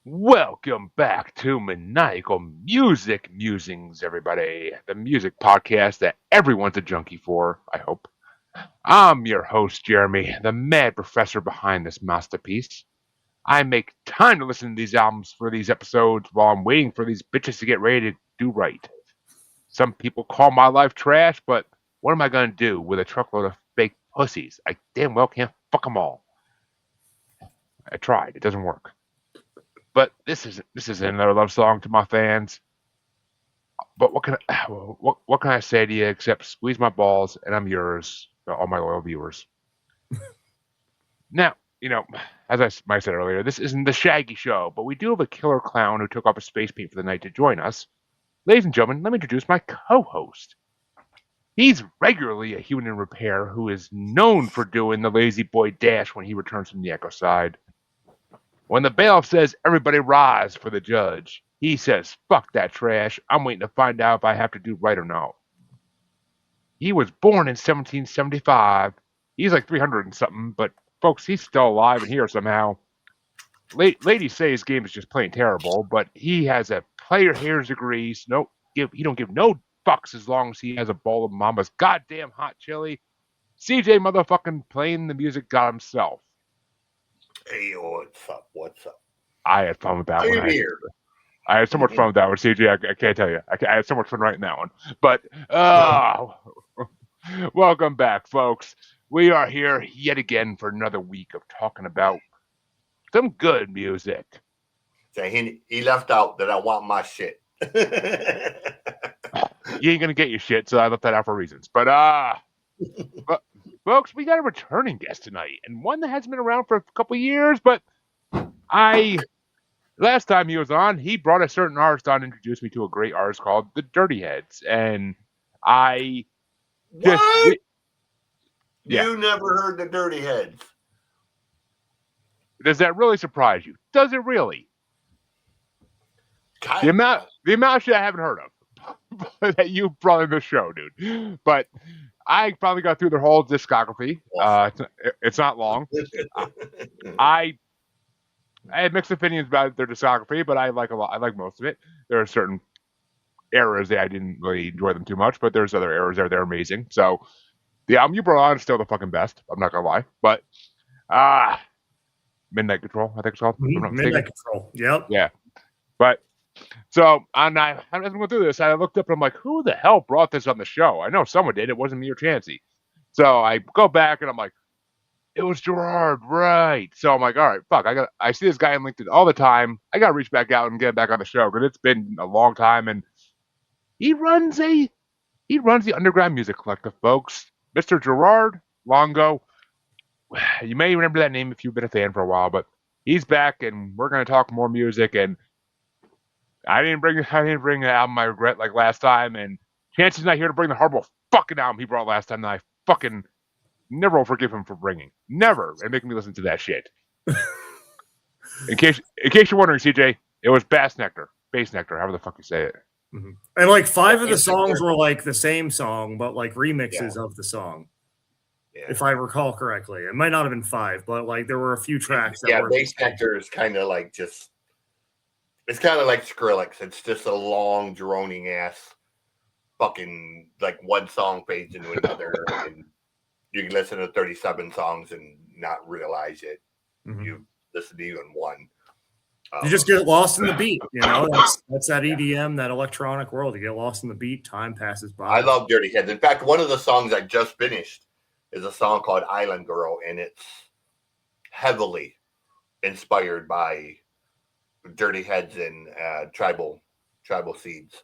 Welcome back to Maniacal Music Musings, everybody. The music podcast that everyone's a junkie for, I hope. I'm your host, Jeremy, the mad professor behind this masterpiece. I make time to listen to these albums for these episodes while I'm waiting for these bitches to get ready to do right. Some people call my life trash, but what am I going to do with a truckload of fake pussies? I damn well can't fuck them all. I tried. It doesn't work. But this isn't another love song to my fans. But what can I say to you except squeeze my balls and I'm yours, all my loyal viewers. Now, as I might have said earlier, this isn't the Shaggy Show, but we do have a killer clown who took off his space paint for the night to join us. Ladies and gentlemen, let me introduce my co-host. He's regularly a human in repair who is known for doing the lazy boy dash when he returns from the Echo side. When the bailiff says everybody rise for the judge, he says, fuck that trash. I'm waiting to find out if I have to do right or not. He was born in 1775. He's like 300 and something, but folks, he's still alive and here somehow. Ladies say his game is just plain terrible, but he has a player hair's degree. So he don't give no fucks as long as he has a bowl of Mama's goddamn hot chili. CJ motherfucking playing the music god himself. Hey, what's up? What's up? I had fun with that one. I had so much fun with that one, CJ. I can't tell you. I had so much fun writing that one. But welcome back, folks. We are here yet again for another week of talking about some good music. So he left out that I want my shit. You ain't gonna get your shit, so I left that out for reasons. But folks, we got a returning guest tonight, and one that hasn't been around for a couple years. But last time he was on, he brought a certain artist on and introduced me to a great artist called the Dirty Heads, and I just What? Yeah. You never heard the Dirty Heads? Does that really surprise you? Does it really? The amount of shit I haven't heard of that you brought in the show, dude. But I finally got through their whole discography. It's not long. I had mixed opinions about their discography, but I like a lot. I like most of it. There are certain eras that I didn't really enjoy them too much, but there's other eras that they're amazing. So the album you brought on is still the fucking best. I'm not gonna lie, but Midnight Control, I think it's called. Midnight Control. Yep. Yeah. But so as I'm going through this, I looked up and I'm like, who the hell brought this on the show? I know someone did. It wasn't me or Chansey. So I go back and I'm like, it was Gerard, right? So I'm like, all right, fuck. I see this guy on LinkedIn all the time. I gotta reach back out and get back on the show because it's been a long time. And he runs the Underground Music Collective, folks. Mr. Gerard Longo. You may remember that name if you've been a fan for a while, but he's back, and we're gonna talk more music. And I didn't bring the album I regret like last time, and Chancey's not here to bring the horrible fucking album he brought last time that I fucking never will forgive him for bringing. Never. And making me listen to that shit. In case you're wondering, CJ, it was Bass Nectar, however the fuck you say it. Mm-hmm. And like 5 of the songs were like the same song, but like remixes of the song. Yeah. If I recall correctly. It might not have been 5, but like there were a few tracks that were. Bass Nectar is kind of like just. It's kind of like Skrillex. It's just a long, droning ass fucking like one song fades into another. And you can listen to 37 songs and not realize it. Mm-hmm. You listen to even one. You just get lost in the beat, that's that EDM, that electronic world. You get lost in the beat, time passes by. I love Dirty Heads. In fact, one of the songs I just finished is a song called Island Girl, and it's heavily inspired by Dirty Heads and tribal seeds.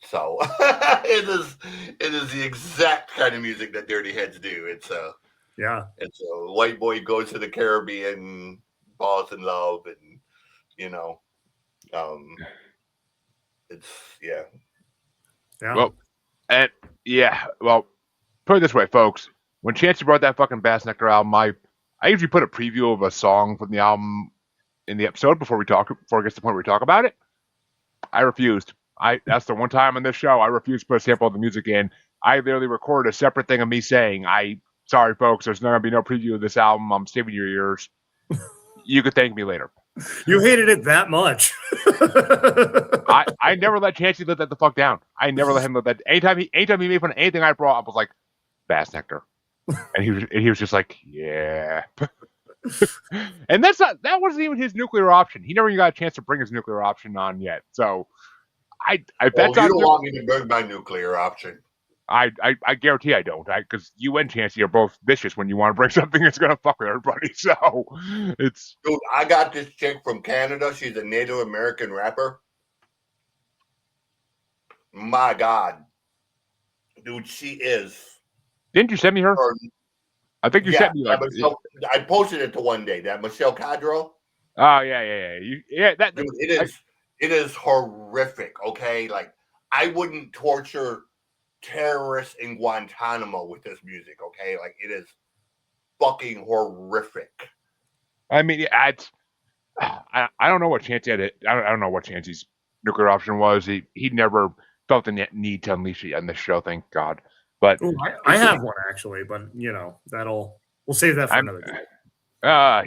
So it is the exact kind of music that Dirty Heads do. It's a white boy goes to the Caribbean, falls in love, and it's Well, put it this way, folks. When Chancey brought that fucking Bass Nectar album, I usually put a preview of a song from the album in the episode before it gets to the point where we talk about it. I refused. That's the one time on this show I refused to put a sample of the music in. I literally recorded a separate thing of me saying, sorry folks, there's not gonna be no preview of this album. I'm saving your ears. You could thank me later. You hated it that much. I never let Chancey let that the fuck down. I never let him let that. Anytime he made fun of anything I brought up, I was like, Bass Nectar. And he was just like, yeah. And that wasn't even his nuclear option. He never even got a chance to bring his nuclear option on yet. So you don't want me to bring my nuclear option. I guarantee I don't. Because you and Chancey are both vicious when you want to bring something that's gonna fuck with everybody. So it's dude. I got this chick from Canada. She's a Native American rapper. My God, dude, she is. Didn't you send me her? I think you sent me like. I posted it to one day. That Michelle Cadro. Oh yeah. Dude, it is horrific. Okay, like I wouldn't torture terrorists in Guantanamo with this music. Okay, like it is fucking horrific. I mean, I don't know what Chancey had. I don't know what Chancey's nuclear option was. He never felt the need to unleash it on the show. Thank God. But I have one actually, but we'll save that for another day. Yeah.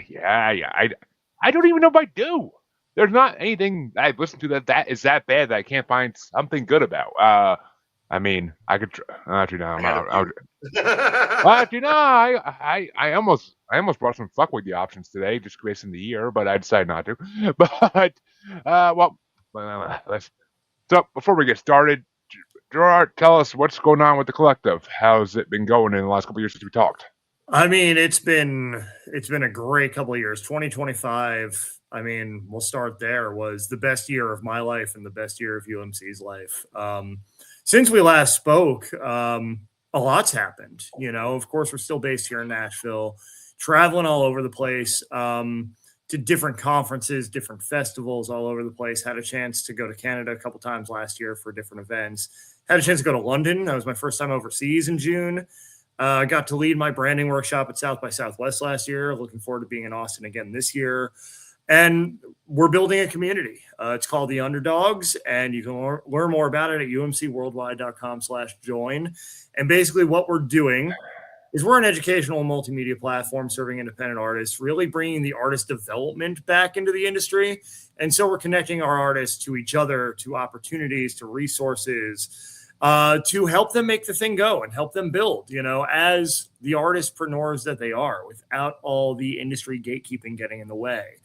I don't even know if I do. There's not anything I've listened to that is that bad that I can't find something good about. I mean, I could. Actually, no. Actually, no. I almost brought some fuck with the options today, just based on the year, but I decided not to. But let's. So before we get started, Gerard, tell us what's going on with the collective. How's it been going in the last couple of years since we talked? I mean, it's been a great couple of years. 2025, I mean, we'll start there, was the best year of my life and the best year of UMC's life. Since we last spoke, a lot's happened. Of course, we're still based here in Nashville, traveling all over the place to different conferences, different festivals all over the place. Had a chance to go to Canada a couple times last year for different events. Had a chance to go to London. That was my first time overseas in June. Got to lead my branding workshop at South by Southwest last year. Looking forward to being in Austin again this year. And we're building a community. It's called The Underdogs, and you can learn more about it at umcworldwide.com/join. And basically what we're doing is we're an educational and multimedia platform serving independent artists, really bringing the artist development back into the industry. And so we're connecting our artists to each other, to opportunities, to resources, to help them make the thing go and help them build, as the artistpreneurs that they are, without all the industry gatekeeping getting in the way,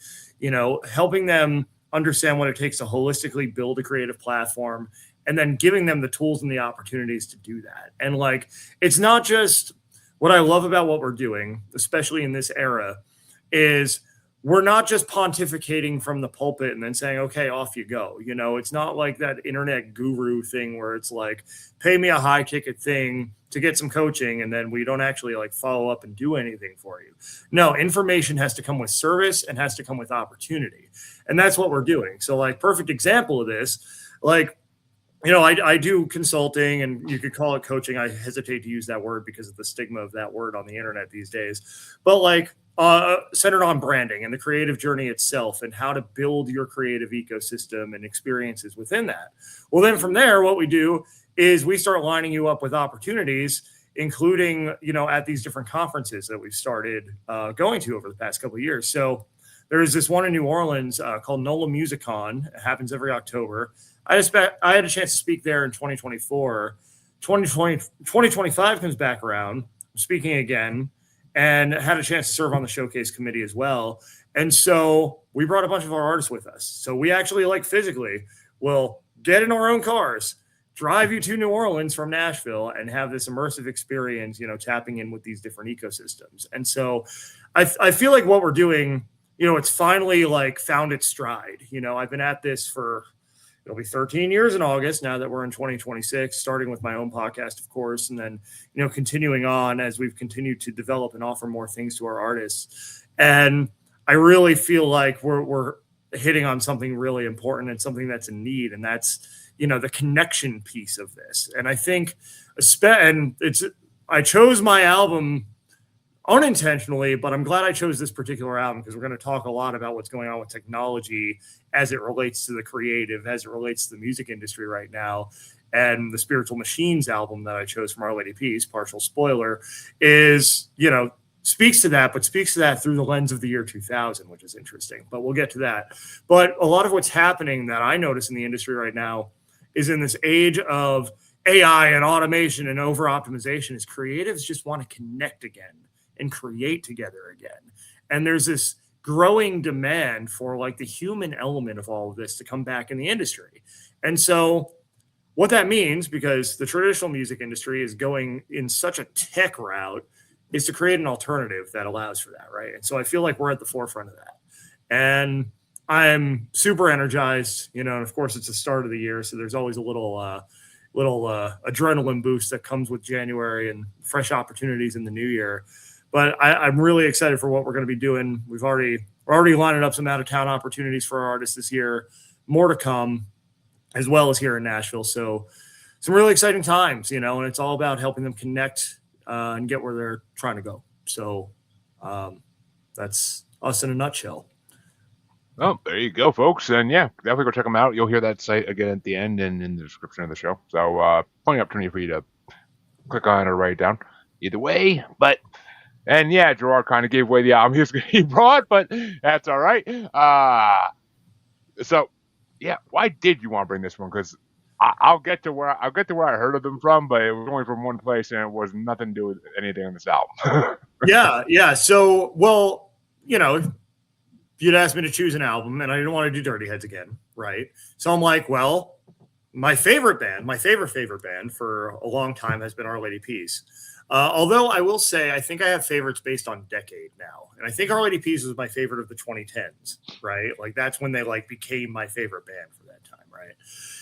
helping them understand what it takes to holistically build a creative platform and then giving them the tools and the opportunities to do that. And it's not just what I love about what we're doing, especially in this era, is we're not just pontificating from the pulpit and then saying, okay, off you go. It's not like that internet guru thing where it's like, pay me a high ticket thing to get some coaching, and then we don't actually follow up and do anything for you. No, information has to come with service and has to come with opportunity. And that's what we're doing. So perfect example of this, I do consulting, and you could call it coaching. I hesitate to use that word because of the stigma of that word on the internet these days. But centered on branding and the creative journey itself and how to build your creative ecosystem and experiences within that. Well, then from there, what we do is we start lining you up with opportunities, including, at these different conferences that we've started going to over the past couple of years. So there's this one in New Orleans called NOLA MusicCon. It happens every October. I had a chance to speak there in 2024. 2025 comes back around. I'm speaking again, and had a chance to serve on the showcase committee as well. And so we brought a bunch of our artists with us. So we actually physically will get in our own cars, drive you to New Orleans from Nashville, and have this immersive experience, tapping in with these different ecosystems. And so I feel like what we're doing, it's finally found its stride. I've been at this for, it'll be 13 years in August now that we're in 2026, starting with my own podcast, of course, and then, continuing on as we've continued to develop and offer more things to our artists. And I really feel like we're hitting on something really important and something that's in need. And that's, the connection piece of this. And I think, I chose my album unintentionally, but I'm glad I chose this particular album because we're going to talk a lot about what's going on with technology as it relates to the creative, as it relates to the music industry right now. And the Spiritual Machines album that I chose from Our Lady Peace, partial spoiler, is, speaks to that, but speaks to that through the lens of the year 2000, which is interesting. But we'll get to that. But a lot of what's happening that I notice in the industry right now is in this age of AI and automation and over optimization is creatives just want to connect again and create together again. And there's this growing demand for like the human element of all of this to come back in the industry. And so what that means, because the traditional music industry is going in such a tech route, is to create an alternative that allows for that, right? And so I feel like we're at the forefront of that. And I'm super energized, and of course it's the start of the year, so there's always a little adrenaline boost that comes with January and fresh opportunities in the new year. But I'm really excited for what we're going to be doing. We're already lining up some out of town opportunities for our artists this year, more to come, as well as here in Nashville. So some really exciting times, and it's all about helping them connect and get where they're trying to go. So that's us in a nutshell. Oh, there you go, folks. And yeah, definitely go check them out. You'll hear that site again at the end and in the description of the show. So plenty of opportunity for you to click on or write it down. Either way, and yeah, Gerard kind of gave away the album he brought, but that's all right. So yeah, why did you want to bring this one? Because I'll get to where I heard of them from, but it was only from one place, and it was nothing to do with anything on this album. Yeah. So, well, you'd asked me to choose an album, and I didn't want to do Dirty Heads again, right? So I'm like, well, my favorite band for a long time has been Our Lady Peace. Although I will say, I think I have favorites based on decade now. And I think Our Lady Peace was my favorite of the 2010s, right? Like that's when they became my favorite band for that time, right?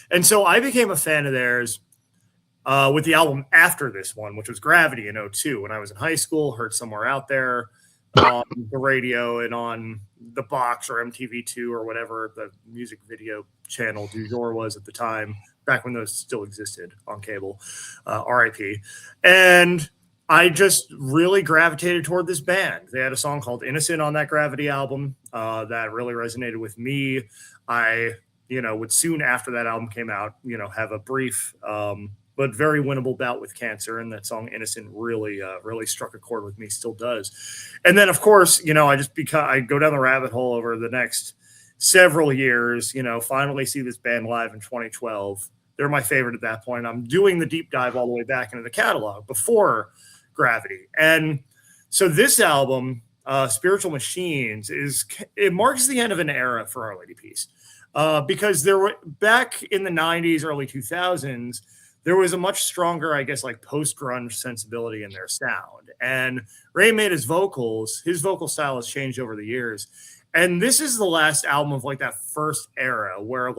And so I became a fan of theirs with the album after this one, which was Gravity in 2002. When I was in high school, heard Somewhere Out There on the radio and on the Box or MTV2 or whatever the music video channel du jour was at the time, back when those still existed on cable, RIP. And I just really gravitated toward this band. They had a song called Innocent on that Gravity album that really resonated with me. I, would soon after that album came out, have a brief but very winnable bout with cancer. And that song Innocent really struck a chord with me, still does. And then, of course, I go down the rabbit hole over the next several years, finally see this band live in 2012. They're my favorite at that point. I'm doing the deep dive all the way back into the catalog before Gravity. And so this album, Spiritual Machines, it marks the end of an era for Our Lady Peace. Because there were, back in the 90s, early 2000s, there was a much stronger, I guess, post-grunge sensibility in their sound. And Ray made his vocal style has changed over the years. And this is the last album of that first era where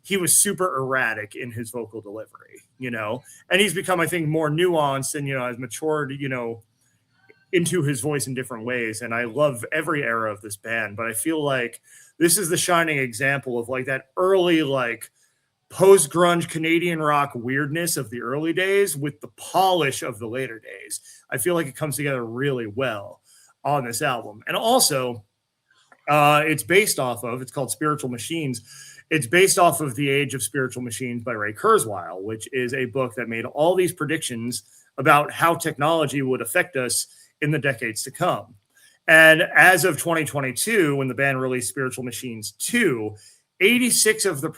he was super erratic in his vocal delivery, and he's become, I think, more nuanced and, has matured, into his voice in different ways. And I love every era of this band, but I feel like this is the shining example of that early, post-grunge Canadian rock weirdness of the early days with the polish of the later days. I feel like it comes together really well on this album. And also, it's called Spiritual Machines. It's based off of The Age of Spiritual Machines by Ray Kurzweil, which is a book that made all these predictions about how technology would affect us in the decades to come. And as of 2022, when the band released Spiritual Machines 2, 86% of the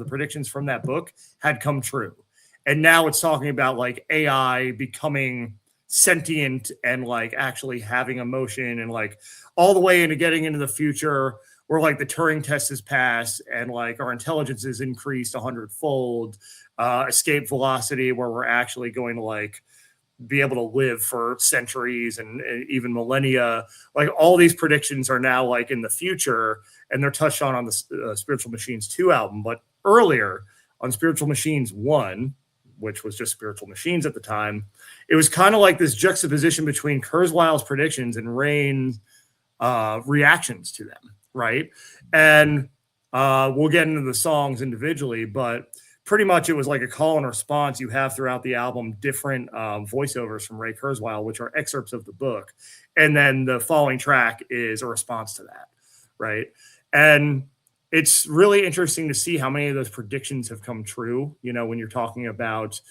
predictions from that book had come true. And now it's talking about AI becoming sentient and actually having emotion and all the way into getting into the future where the Turing test is passed and our intelligence is increased 100-fold, escape velocity where we're actually going to be able to live for centuries and even millennia. All these predictions are now in the future, and they're touched on the Spiritual Machines 2 album. But earlier on Spiritual Machines 1, which was just Spiritual Machines at the time, it was kind of this juxtaposition between Kurzweil's predictions and Rain's reactions to them, right? And we'll get into the songs individually, but pretty much it was a call and response. You have throughout the album different voiceovers from Ray Kurzweil, which are excerpts of the book. And then the following track is a response to that, right? And it's really interesting to see how many of those predictions have come true, when you're talking about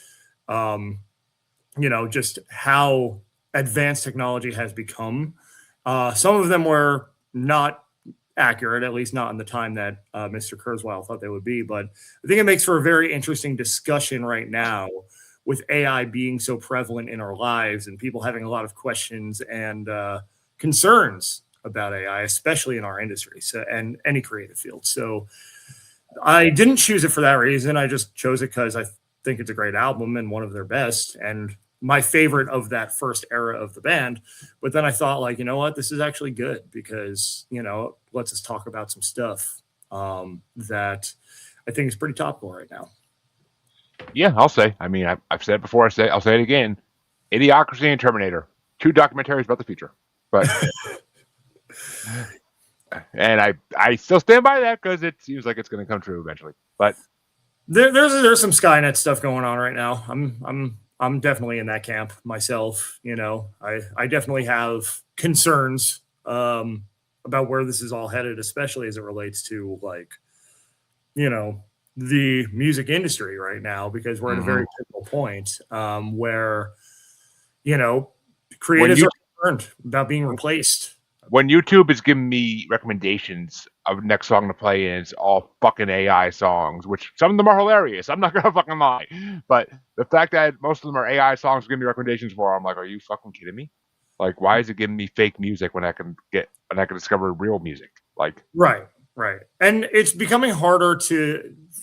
just how advanced technology has become. Some of them were not accurate, at least not in the time that Mr. Kurzweil thought they would be. But I think it makes for a very interesting discussion right now with AI being so prevalent in our lives and people having a lot of questions and concerns about AI, especially in our industry and any creative field. So I didn't choose it for that reason. I just chose it because I think it's a great album and one of their best and my favorite of that first era of the band. But then I thought, like, you know what, this is actually good because, lets us talk about some stuff that I think is pretty topical right now. Yeah, I'll say. I mean, I've said it before. I'll say it again. Idiocracy and Terminator, 2 documentaries about the future. But and I still stand by that because it seems like it's going to come true eventually. But there's some Skynet stuff going on right now. I'm definitely in that camp myself. I definitely have concerns about where this is all headed, especially as it relates to the music industry right now, because we're at a very pivotal point where creatives are concerned about being replaced. When YouTube is giving me recommendations of next song to play in, it's all fucking AI songs, which some of them are hilarious. I'm not gonna fucking lie, but the fact that most of them are AI songs to give me recommendations for, I'm like, are you fucking kidding me? Like, why is it giving me fake music when I can discover real music? Like, right. And it's becoming harder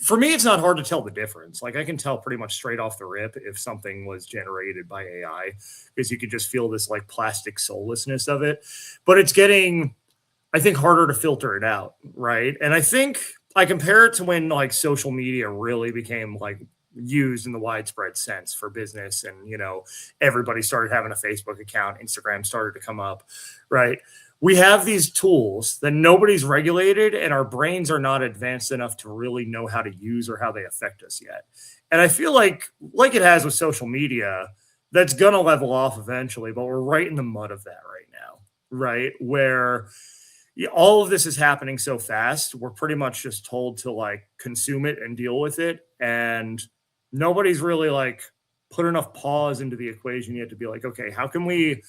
for me, it's not hard to tell the difference. Like I can tell pretty much straight off the rip if something was generated by AI because you could just feel this like plastic soullessness of it. But it's getting, I think, harder to filter it out. Right. And I think I compare it to when like social media really became like used in the widespread sense for business. And, everybody started having a Facebook account. Instagram started to come up. Right. We have these tools that nobody's regulated and our brains are not advanced enough to really know how to use or how they affect us yet. And I feel like it has with social media, that's going to level off eventually, but we're right in the mud of that right now, right? Where all of this is happening so fast. We're pretty much just told to like consume it and deal with it. And nobody's really like put enough pause into the equation yet to be like, okay, how can we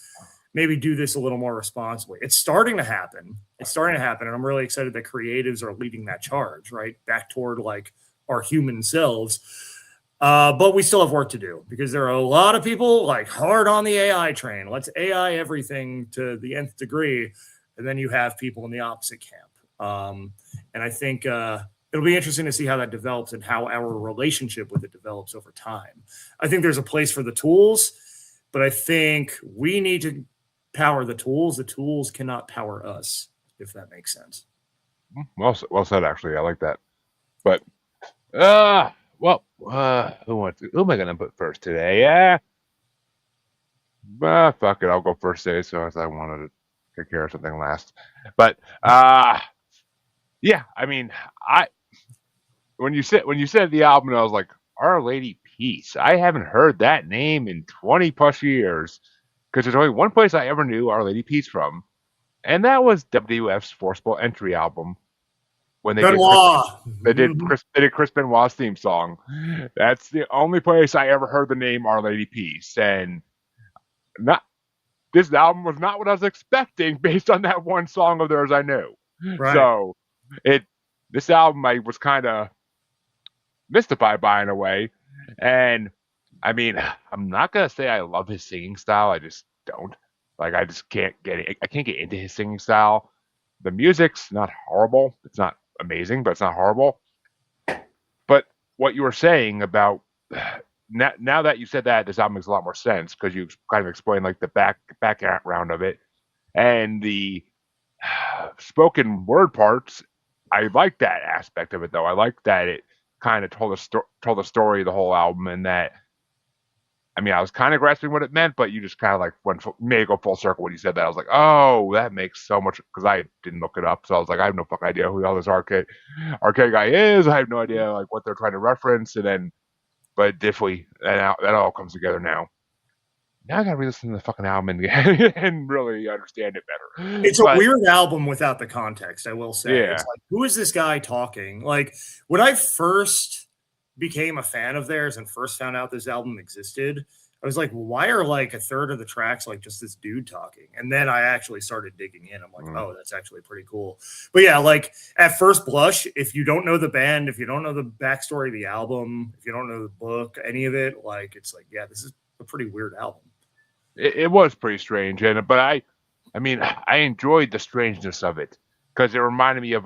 maybe do this a little more responsibly? It's starting to happen. And I'm really excited that creatives are leading that charge, right? Back toward like our human selves. But we still have work to do because there are a lot of people like hard on the AI train. Let's AI everything to the nth degree. And then you have people in the opposite camp. And I think it'll be interesting to see how that develops and how our relationship with it develops over time. I think there's a place for the tools, but I think we need to power the tools. The tools cannot power us, if that makes sense. Well said, actually. I like that. But who am I gonna put first today? Fuck it, I'll go first today. So as I wanted to take care of something last. But yeah, I mean, when you said the album, I was like, Our Lady Peace. I haven't heard that name in 20 plus years. Because there's only one place I ever knew Our Lady Peace from, and that was WWF's Forcible Entry album when they did Chris Benoit's theme song. That's the only place I ever heard the name Our Lady Peace, and this album was not what I was expecting based on that one song of theirs I knew. Right. So this album I was kind of mystified by in a way, and I mean, I'm not gonna say I love his singing style. I just don't. Like, I just can't get it. I can't get into his singing style. The music's not horrible. It's not amazing, but it's not horrible. But what you were saying about now that you said that, this album makes a lot more sense because you kind of explained like the background of it and the spoken word parts. I like that aspect of it, though. I like that it kind of told the story of the whole album, and that. I mean, I was kind of grasping what it meant, but you just kind of like made it go full circle when you said that. I was like, oh, that makes so much, because I didn't look it up. So I was like, I have no fucking idea who the hell this arcade guy is. I have no idea like what they're trying to reference. And then, but definitely that all comes together now. Now I gotta re-listen to the fucking album and really understand it better. It's a weird album without the context, I will say. Yeah. It's like, who is this guy talking? Like, when I first became a fan of theirs and first found out this album existed, I was like, why are like a third of the tracks like just this dude talking? And then I actually started digging in. I'm like, oh, that's actually pretty cool. But yeah, like at first blush, if you don't know the band, if you don't know the backstory of the album, if you don't know the book, any of it, like it's like, yeah, this is a pretty weird album. It was pretty strange, but I mean, I enjoyed the strangeness of it because it reminded me of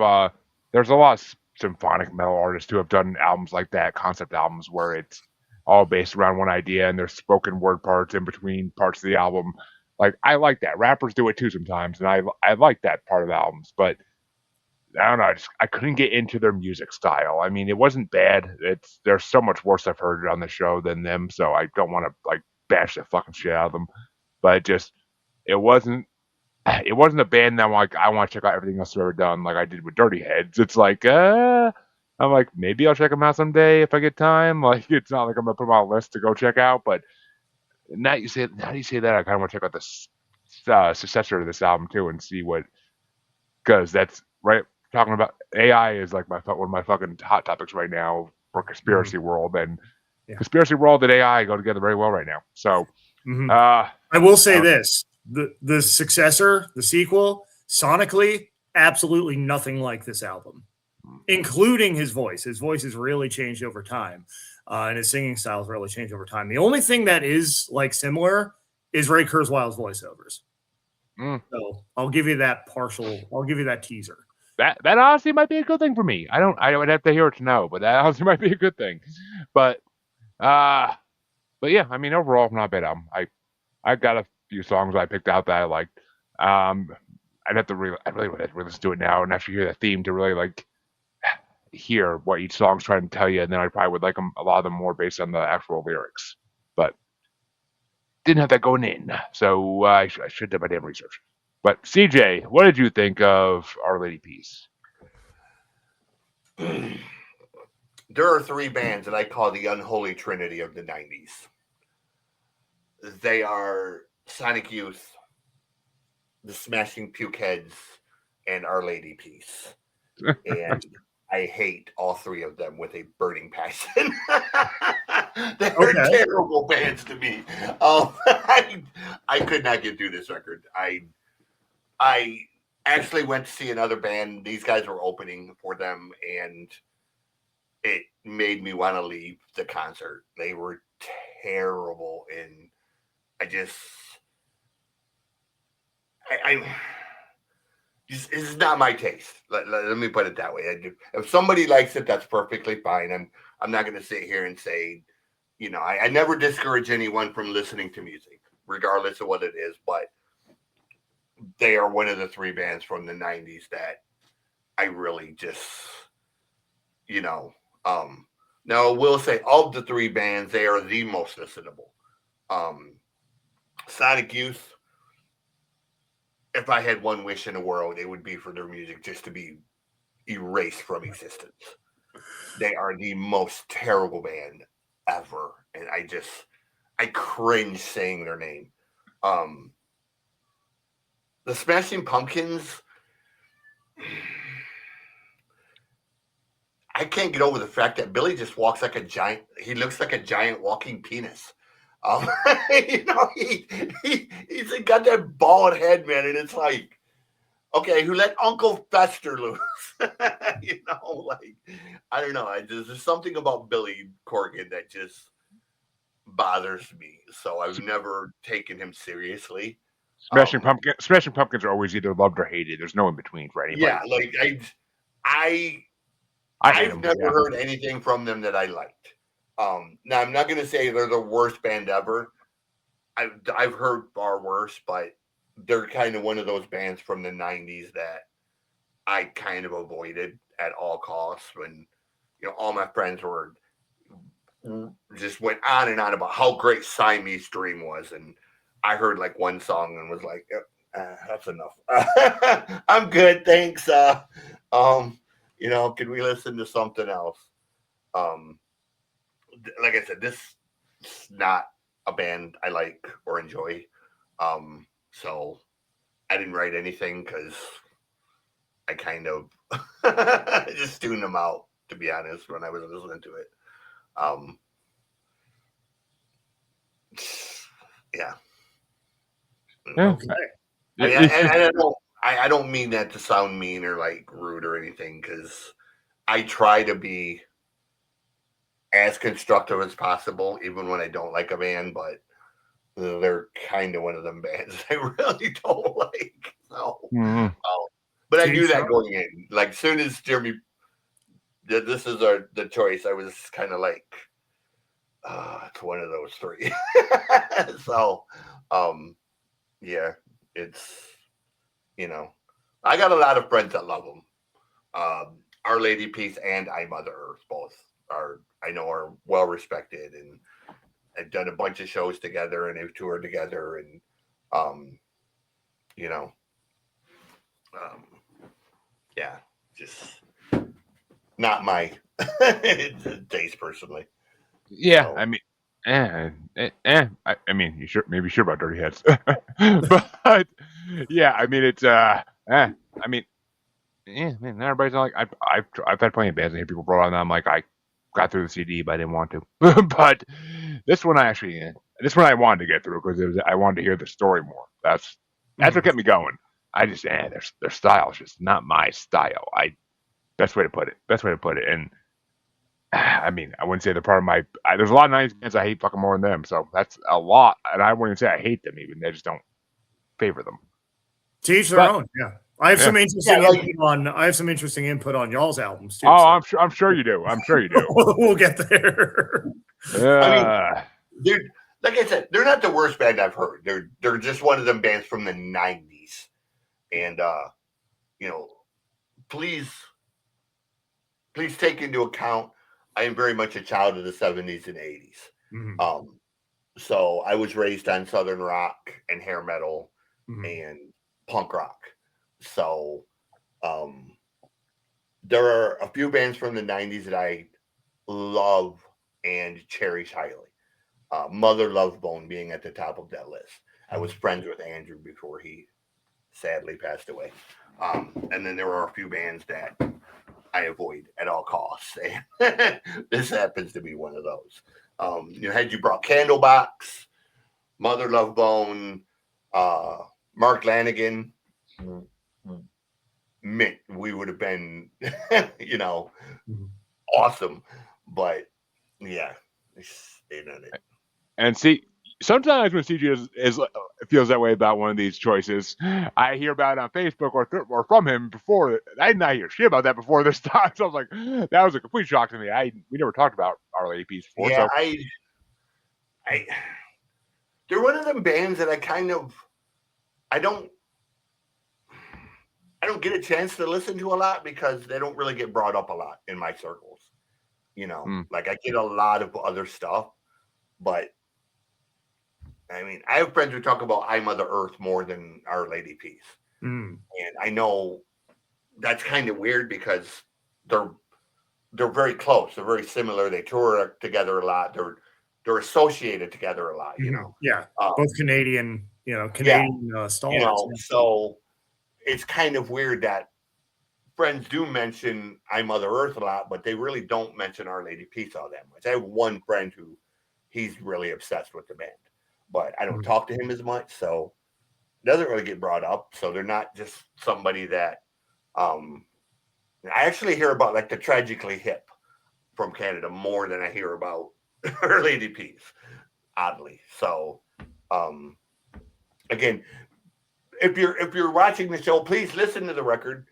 there's a lot of symphonic metal artists who have done albums like that, concept albums where it's all based around one idea and there's spoken word parts in between parts of the album. Like I like that. Rappers do it too sometimes, and I like that part of albums, but I don't know. I couldn't get into their music style. I mean, it wasn't bad. There's so much worse I've heard on the show than them, so I don't want to like bash the fucking shit out of them. But it wasn't it wasn't a band that I want to check out everything else they've ever done like I did with Dirty Heads. It's like I'm like maybe I'll check them out someday if I get time. Like it's not like I'm gonna put them on a list to go check out. But now you say that I kind of want to check out the successor to this album too and see what because that's right. Talking about AI is like one of my fucking hot topics right now for conspiracy world, and conspiracy world and AI go together very well right now. So, I will say this: the successor, the sequel, sonically, absolutely nothing like this album, including his voice. His voice has really changed over time, and his singing style has really changed over time. The only thing that is like similar is Ray Kurzweil's voiceovers. So I'll give you that I'll give you that teaser. That honestly might be a good thing for me. I would have to hear it to know, but that honestly might be a good thing. But yeah, I mean overall not bad album. I got a few songs I picked out that I liked. I really would have to listen to it now and actually hear the theme to really like hear what each song's trying to tell you, and then I probably would like them a lot of them more based on the actual lyrics. But didn't have that going in, so I should have done my damn research. But CJ, what did you think of Our Lady Peace? There are three bands that I call the unholy trinity of the 90s. They are Sonic Youth, the Smashing Pukeheads, and Our Lady Peace. And I hate all three of them with a burning passion. They're terrible bands to me. I could not get through this record. I actually went to see another band. These guys were opening for them, and it made me want to leave the concert. They were terrible, and this is not my taste. Let me put it that way. If somebody likes it, that's perfectly fine. I'm not going to sit here and say, I never discourage anyone from listening to music, regardless of what it is. But they are one of the three bands from the 90s that I really just, now I will say of the three bands, they are the most listenable. Sonic Youth, if I had one wish in the world, it would be for their music just to be erased from existence. They are the most terrible band ever. And I cringe saying their name. The Smashing Pumpkins, I can't get over the fact that Billy just walks like a giant. He looks like a giant walking penis. He's got that bald head, man, and it's like, okay, who let Uncle Fester loose? I don't know. There's something about Billy Corgan that just bothers me. So I've never taken him seriously. Smashing Pumpkins are always either loved or hated. There's no in between for anybody. Yeah, like I've never heard anything from them that I liked. Now I'm not going to say they're the worst band ever. I've heard far worse, but they're kind of one of those bands from the 90s that I kind of avoided at all costs when, all my friends just went on and on about how great Siamese Dream was. And I heard like one song and was like, that's enough. I'm good. Thanks. Can we listen to something else? Like I said, this is not a band I like or enjoy. So I didn't write anything because I kind of just tuned them out, to be honest, when I was listening to it. Yeah. Okay. I don't mean that to sound mean or like rude or anything, because I try to be as constructive as possible, even when I don't like a band, but they're kind of one of them bands I really don't like. So, but I knew that going in. Like, soon as Jeremy, this is the choice, I was kind of like, it's one of those three. So, yeah, it's, I got a lot of friends that love them. Our Lady Peace and I Mother Earth both are well respected, and I've done a bunch of shows together, and they've toured together, and yeah, just not my taste personally. Yeah, So. I mean, I mean, maybe sure about Dirty Heads, but yeah, I mean, it's I mean, yeah, man, everybody's not like I've had plenty of bands and hear people brought on. I'm like, I got through the CD, but I didn't want to. But this one I wanted to get through because I wanted to hear the story more. That's what kept me going. I just their style is just not my style. Best way to put it. And I mean, I wouldn't say they're part of my. There's a lot of 90s bands I hate fucking more than them, so that's a lot. And I wouldn't say I hate them even. I just don't favor them. To each their own. Yeah, I have some interesting input on y'all's albums too. Oh, so. I'm sure you do. We'll get there. I mean, dude, like I said, they're not the worst band I've heard. They're just one of them bands from the 90s, and please take into account I am very much a child of the 70s and 80s. Mm-hmm. So I was raised on Southern rock and hair metal and punk rock. So there are a few bands from the 90s that I love and cherish highly. Mother Love Bone being at the top of that list. I was friends with Andrew before he sadly passed away. And then there are a few bands that I avoid at all costs. And this happens to be one of those. Had you brought Candlebox, Mother Love Bone, Mark Lanigan, we would have been, awesome. But yeah, it's not it. And see, sometimes when CG feels that way about one of these choices, I hear about it on Facebook or from him before. I did not hear shit about that before this time. So I was like, that was a complete shock to me. We never talked about Our Lady Peace before. Yeah, so. They're one of them bands that I don't get a chance to listen to a lot because they don't really get brought up a lot in my circles. Like I get a lot of other stuff, but I mean, I have friends who talk about I Mother Earth more than Our Lady Peace. And I know that's kind of weird because they're very close. They're very similar. They tour together a lot. They're associated together a lot, Yeah. Both Canadian stars. So it's kind of weird that friends do mention I Mother Earth a lot, but they really don't mention Our Lady Peace all that much. I have one friend who he's really obsessed with the band, but I don't talk to him as much, so it doesn't really get brought up. So they're not just somebody that I actually hear about like the Tragically Hip from Canada more than I hear about Our Lady Peace, oddly. So again, if you're watching the show, please listen to the record,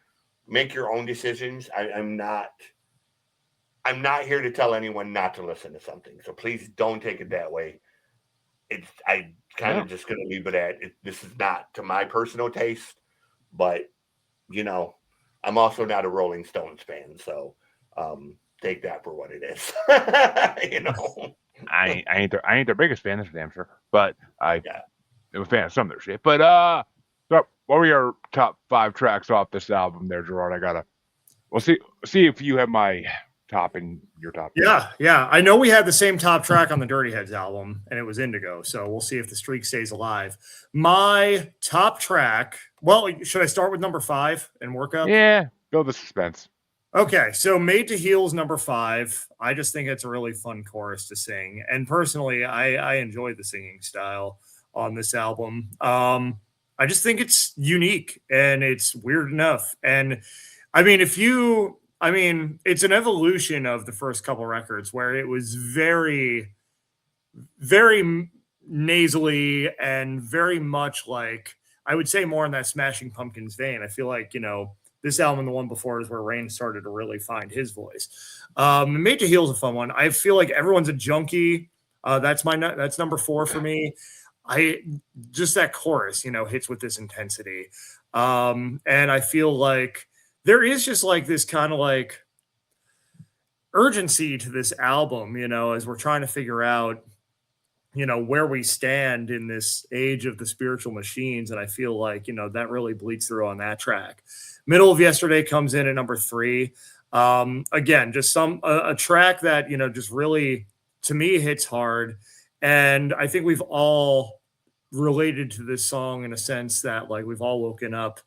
make your own decisions. I'm not here to tell anyone not to listen to something, so please don't take it that way. I kind of just going to leave it at it. This is not to my personal taste, but I'm also not a Rolling Stones fan, so take that for what it is. I ain't their biggest fan, that's for damn sure. But I'm a fan of some of their shit. But so what were your top 5 tracks off this album there, Gerard? We'll see if you have my top and your top. Yeah. I know we had the same top track on the Dirty Heads album, and it was Indigo. So we'll see if the streak stays alive. My top track. Well, should I start with number 5 and work up? Yeah, build the suspense. Okay, so Made to Heal's number 5. I just think it's a really fun chorus to sing. And personally, I enjoy the singing style on this album. I just think it's unique and it's weird enough. And I mean, it's an evolution of the first couple records where it was very, very nasally and very much like, I would say more in that Smashing Pumpkins vein. I feel like, this album and the one before is where Rain started to really find his voice. Made to Heal is a fun one. I feel like Everyone's a Junkie. That's number 4 for me. Just that chorus, hits with this intensity. And I feel like there is just like this kind of like urgency to this album, as we're trying to figure out, where we stand in this age of the spiritual machines. And I feel like, that really bleeds through on that track. Middle of Yesterday comes in at number 3. Again, just a track that, just really, to me, hits hard. And I think we've all related to this song in a sense that like we've all woken up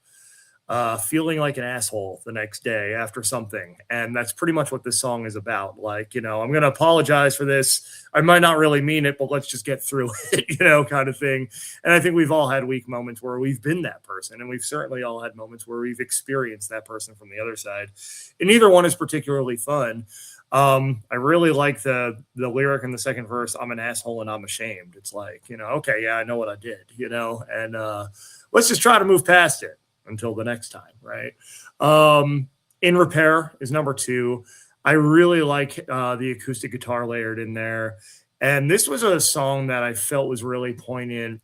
feeling like an asshole the next day after something. And that's pretty much what this song is about. Like, I'm going to apologize for this. I might not really mean it, but let's just get through it, kind of thing. And I think we've all had weak moments where we've been that person. And we've certainly all had moments where we've experienced that person from the other side. And neither one is particularly fun. I really like the lyric in the second verse, I'm an asshole and I'm ashamed. It's like, okay, yeah, I know what I did, and let's just try to move past it until the next time, right? In Repair is number 2. I really like the acoustic guitar layered in there. And this was a song that I felt was really poignant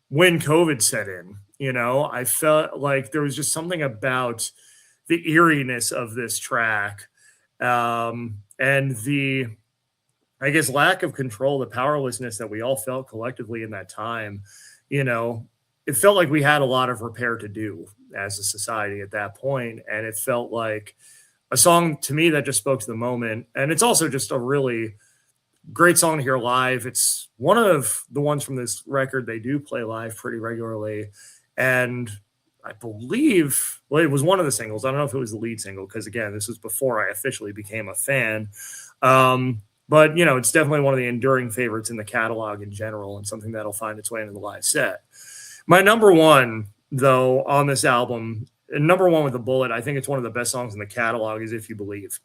when COVID set in. I felt like there was just something about the eeriness of this track and the, I guess, lack of control, the powerlessness that we all felt collectively in that time. It felt like we had a lot of repair to do as a society at that point. And it felt like a song to me that just spoke to the moment. And it's also just a really great song to hear live. It's one of the ones from this record they do play live pretty regularly. And I believe, well, it was one of the singles. I don't know if it was the lead single, because again, this was before I officially became a fan. But, it's definitely one of the enduring favorites in the catalog in general and something that'll find its way into the live set. My number 1, though, on this album, and number 1 with a bullet, I think it's one of the best songs in the catalog, is If You Believe.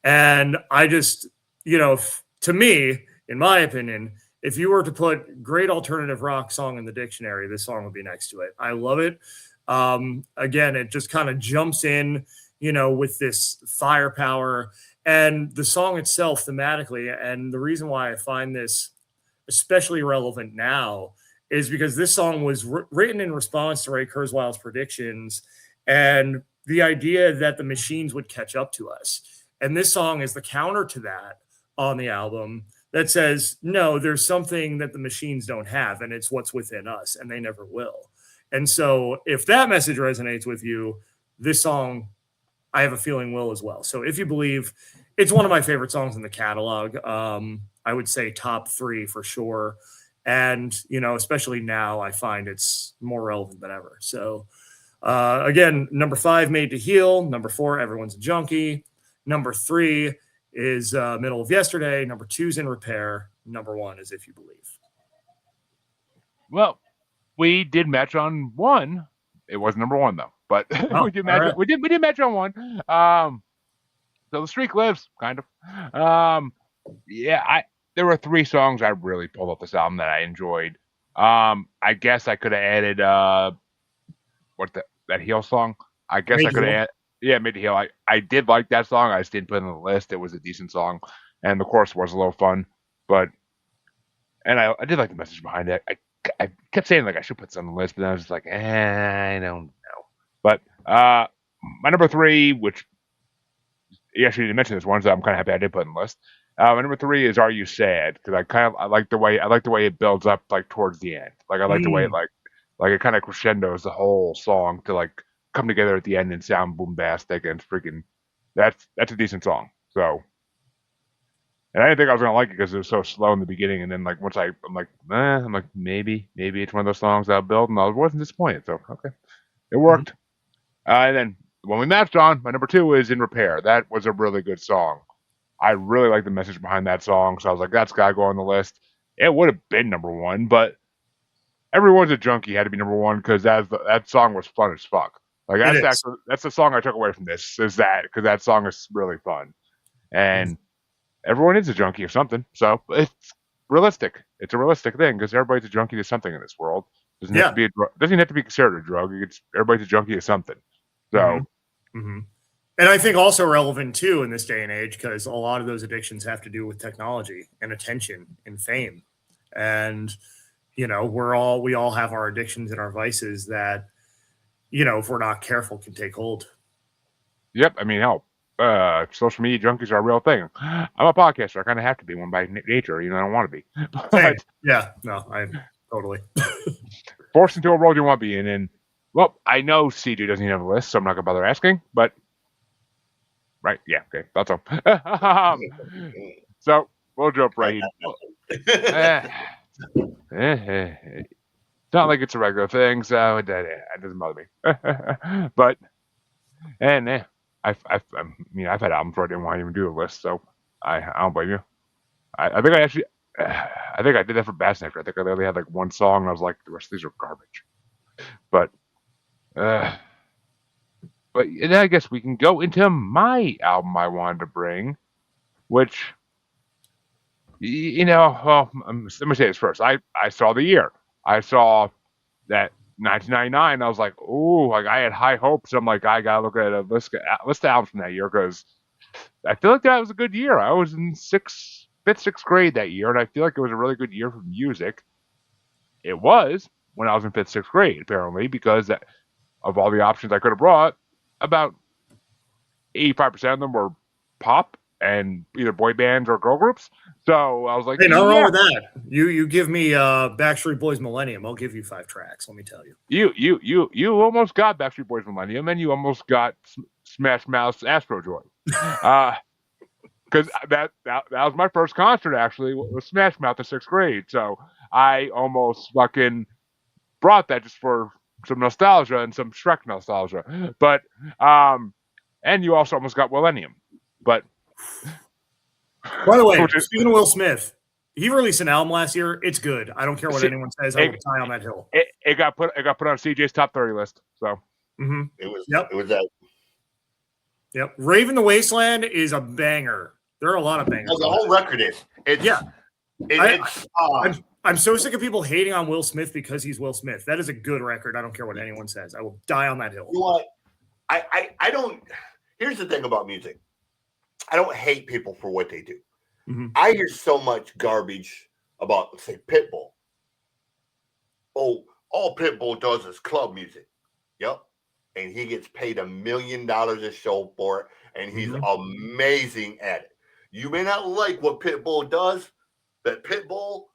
And I just, to me, in my opinion, if you were to put great alternative rock song in the dictionary, this song would be next to it. I love it. Again, it just kind of jumps in, with this firepower, and the song itself thematically. And the reason why I find this especially relevant now is because this song was written in response to Ray Kurzweil's predictions and the idea that the machines would catch up to us. And this song is the counter to that on the album that says, no, there's something that the machines don't have, and it's what's within us, and they never will. And so if that message resonates with you, this song, I have a feeling will as well. So If You Believe, it's one of my favorite songs in the catalog. I would say top 3 for sure. And, especially now, I find it's more relevant than ever. So, again, number 5, Made to Heal. Number 4, Everyone's a Junkie. Number 3 is Middle of Yesterday. Number 2 is In Repair. Number 1 is If You Believe. Well, we did match on 1. It was number 1 though, but we did match. Right. We did match on 1. So the streak lives, kind of. There were 3 songs I really pulled off this album that I enjoyed. I guess I could have added that Heal song. I guess I could have added, Made to Heal. I did like that song. I just didn't put it on the list. It was a decent song, and the chorus was a little fun. And I did like the message behind it. I kept saying like I should put this on the list, but then I was just like, I don't know. But my number 3, which you actually didn't mention this one, so I'm kind of happy I did put on the list. My number 3 is Are You Sad? Because I like the way it builds up like towards the end. Like I like the way it like it kind of crescendos the whole song to like come together at the end and sound bombastic, and freaking that's a decent song. So, and I didn't think I was gonna like it because it was so slow in the beginning, and then like once I'm like maybe it's one of those songs that'll build, and I wasn't disappointed. So okay, it worked. And then the one we matched on, my number 2 is In Repair. That was a really good song. I really like the message behind that song, so I was like, that's got to go on the list. It would have been number 1, but Everyone's a Junkie had to be number 1 because that song was fun as fuck. Like that's the song I took away from this is that because that song is really fun, and everyone is a junkie of something. So it's realistic. It's a realistic thing because everybody's a junkie to something in this world. Doesn't have to be doesn't have to be considered a drug. Everybody's a junkie to something. So, and I think also relevant too in this day and age because a lot of those addictions have to do with technology and attention and fame, and we all have our addictions and our vices that, if we're not careful, can take hold. Yep. I mean, hell, social media junkies are a real thing. I'm a podcaster. I kind of have to be one by nature. I don't want to be. But, yeah. No, I totally. Forced into a world you want to be in. And, well, I know CJ doesn't even have a list, so I'm not going to bother asking. But, right. Yeah. Okay. That's all. So, we'll jump right in. It's not like it's a regular thing, so it doesn't bother me. But I've had albums where I didn't want to even do a list, so I don't blame you. I think I did that for Bass Nectar. I think I literally had like one song, and I was like, the rest of these are garbage. But I guess we can go into my album I wanted to bring, which. Well, let me say this first. I saw the year. I saw that 1999. I was like, ooh, like I had high hopes. I'm like, I gotta look at a list of albums from that year because I feel like that was a good year. I was in fifth, sixth grade that year, and I feel like it was a really good year for music. It was when I was in fifth, sixth grade, apparently, because of all the options I could have brought, about 85% of them were pop and either boy bands or girl groups. So I was like, hey, nothing wrong with that. You give me Backstreet Boys Millennium, I'll give you 5 tracks. Let me tell you. You almost got Backstreet Boys Millennium, and you almost got Smash Mouth's Astro Joy. Because that was my first concert actually was Smash Mouth in 6th grade. So I almost fucking brought that just for some nostalgia and some Shrek nostalgia. But and you also almost got Millennium. But by the way, speaking of Will Smith, he released an album last year. It's good. I don't care what anyone says. I will die on that hill. It got put on CJ's top 30 list. So it was that. Yep, Rave in the Wasteland is a banger. There are a lot of bangers. The whole record is. I'm so sick of people hating on Will Smith because he's Will Smith. That is a good record. I don't care what anyone says. I will die on that hill. You know what? I don't. Here's the thing about music. I don't hate people for what they do. Mm-hmm. I hear so much garbage about, let's say, Pitbull. Oh, all Pitbull does is club music. Yep. And he gets paid $1 million a show for it, and he's amazing at it. You may not like what Pitbull does, but Pitbull.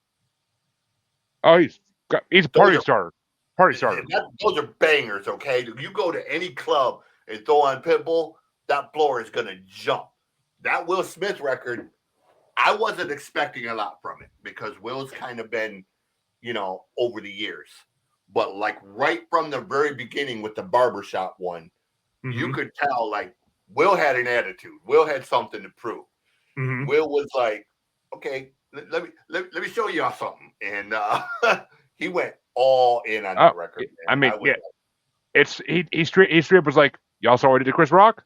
Oh, he's a party starter. Party starter. Those are bangers, okay? You go to any club and throw on Pitbull, that floor is going to jump. That Will Smith record, I wasn't expecting a lot from it because Will's kind of been, over the years. But like right from the very beginning with the barbershop one, you could tell like Will had an attitude. Will had something to prove. Mm-hmm. Will was like, okay, let me show y'all something. And he went all in on that record. Man. I mean, he straight was like, y'all saw what he did to Chris Rock?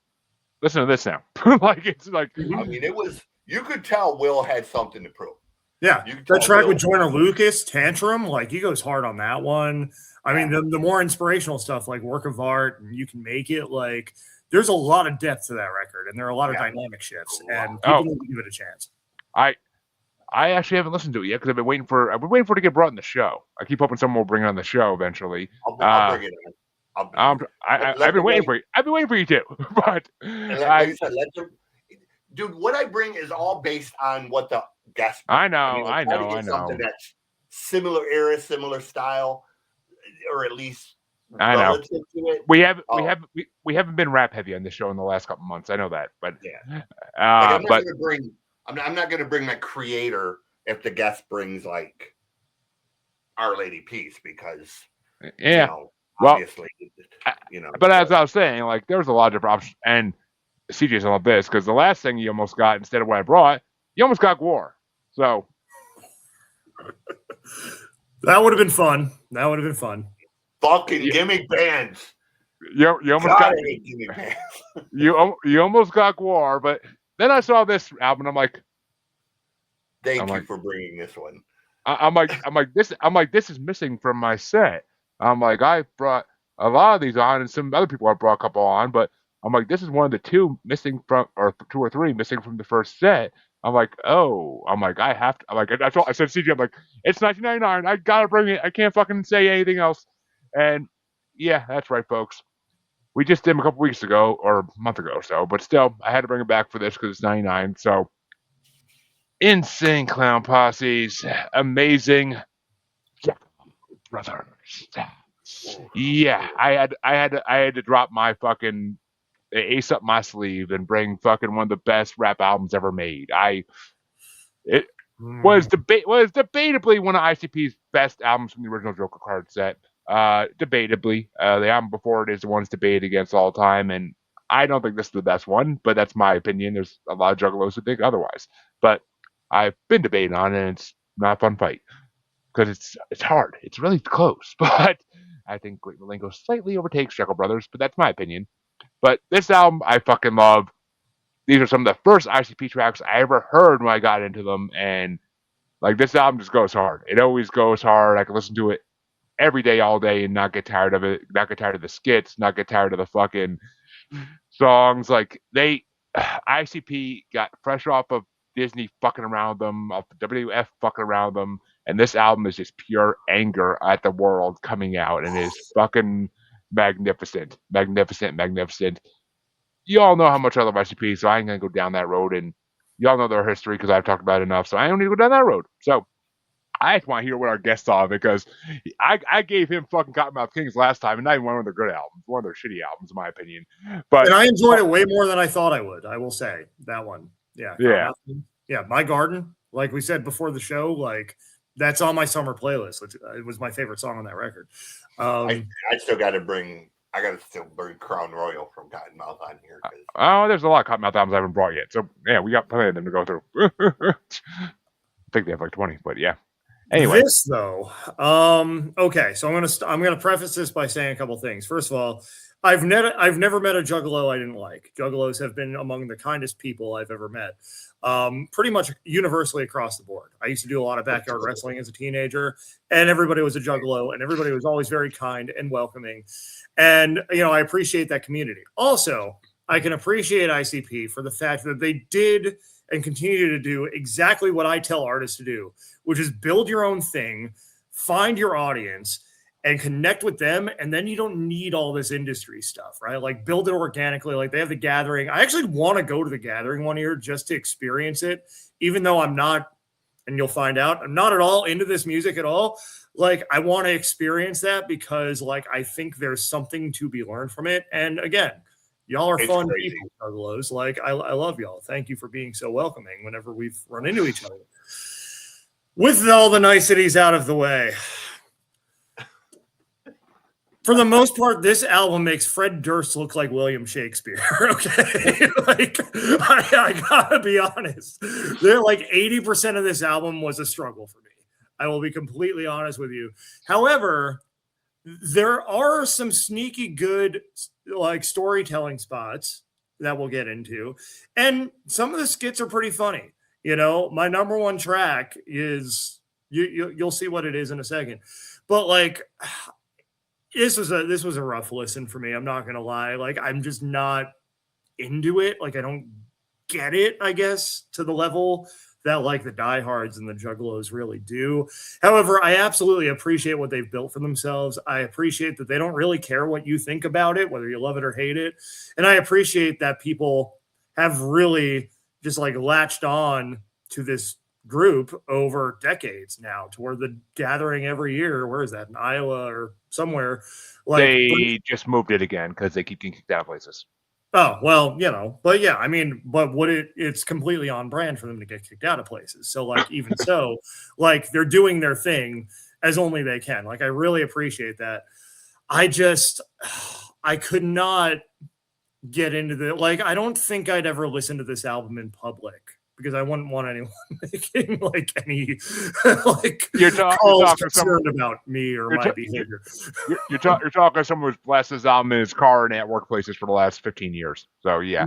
Listen to this now. It's like I mean, it was you could tell Will had something to prove. Yeah, that track with Joyner Lucas, Tantrum, like he goes hard on that one. I mean, the more inspirational stuff like Work of Art and You Can Make It, like there's a lot of depth to that record, and there are a lot of dynamic shifts, and people need to give it a chance. I actually haven't listened to it yet because I've been waiting for it to get brought in the show. I keep hoping someone will bring it on the show eventually. I'll bring it in. I've been waiting for you. I've been waiting for you too. But dude, what I bring is all based on what the guest. I know. Something that's similar era, similar style, or at least relative to it. We haven't been rap heavy on this show in the last couple months. I know that, but I'm not going to bring my creator if the guest brings like Our Lady Peace because obviously But as I was saying, like there was a lot of different options, and CJ's on this because the last thing you almost got instead of what I brought, you almost got War. So that would have been fun. That would have been fun. Fucking gimmick bands. You almost got gimmick bands. you almost got War, but then I saw this album. And I'm like, thank you for bringing this one. I'm like this is missing from my set. I'm like I brought a lot of these on, and some other people I brought a couple on, but I'm like this is one of the two missing from, or two or three missing from the first set. I'm like, oh, I'm like I have to. I'm like I said CJ, I'm like it's 1999. I gotta bring it. I can't fucking say anything else. And yeah, that's right, folks. We just did them a couple weeks ago or a month ago or so, but still, I had to bring it back for this because it's 99. So. Insane Clown Posse's amazing brothers. Yeah, I had to drop my fucking ace up my sleeve and bring fucking one of the best rap albums ever made. It was debatably one of ICP's best albums from the original Joker card set. Debatably, the album before it is the one's debated against all time, and I don't think this is the best one, but that's my opinion. There's a lot of juggalos who think otherwise, but I've been debating on it, and it's not a fun fight because it's hard. It's really close, but I think Great Malenko slightly overtakes Jeckel Brothers, but that's my opinion. But this album, I fucking love. These are some of the first ICP tracks I ever heard when I got into them, and like this album just goes hard. It always goes hard. I can listen to it every day, all day, and not get tired of it. Not get tired of the skits. Not get tired of the fucking songs. Like ICP got fresh off of Disney fucking around them, off the WWF fucking around them, and this album is just pure anger at the world coming out, and is fucking magnificent. You all know how much I love ICP, so I ain't gonna go down that road, and y'all know their history because I've talked about it enough, so I don't need to go down that road. So I just want to hear what our guest saw because I gave him fucking Cottonmouth Kings last time, and not even one of their good albums, one of their shitty albums, in my opinion. But and I enjoyed it way more than I thought I would. I will say that one. Yeah. My Garden, like we said before the show, like that's on my summer playlist. It was my favorite song on that record. I still got to bring Crown Royal from Cottonmouth on here. Oh, there's a lot of Cottonmouth albums I haven't brought yet. So yeah, we got plenty of them to go through. I think they have like 20, but yeah. Anyway, this though, okay. So I'm gonna preface this by saying a couple things. First of all, I've never met a juggalo I didn't like. Juggalos have been among the kindest people I've ever met, pretty much universally across the board. I used to do a lot of backyard wrestling as a teenager, and everybody was a juggalo, and everybody was always very kind and welcoming. And I appreciate that community. Also, I can appreciate ICP for the fact that they did and continue to do exactly what I tell artists to do, which is build your own thing, find your audience, and connect with them. And then you don't need all this industry stuff, right? Like build it organically. Like they have the Gathering. I actually want to go to the Gathering one year just to experience it, even though I'm not, and you'll find out, I'm not at all into this music at all. Like I want to experience that because like, I think there's something to be learned from it. And again, y'all are fun people, juggalos. Like I love y'all. Thank you for being so welcoming whenever we've run into each other. With all the niceties out of the way, for the most part, this album makes Fred Durst look like William Shakespeare. Okay, like I gotta be honest. They're like 80% of this album was a struggle for me. I will be completely honest with you. However, there are some sneaky good like storytelling spots that we'll get into, and some of the skits are pretty funny. My number one track is you'll see what it is in a second, but like this was a rough listen for me. I'm not gonna lie. Like I'm just not into it. Like I don't get it, I guess, to the level that like the diehards and the juggalos really do. However, I absolutely appreciate what they've built for themselves. I appreciate that they don't really care what you think about it, whether you love it or hate it. And I appreciate that people have really just like latched on to this group over decades now, to where the Gathering every year, where is that, in Iowa or somewhere? Like they just moved it again because they keep getting kicked out of places. Oh, well, but yeah, I mean, but it's completely on brand for them to get kicked out of places. So like, even so, like they're doing their thing as only they can. Like, I really appreciate that. I I could not get into the, like, I don't think I'd ever listen to this album in public because I wouldn't want anyone making like any like calls concerned about me or my behavior. You're talking someone who's blessed his album in his car and at workplaces for the last 15 years. So yeah.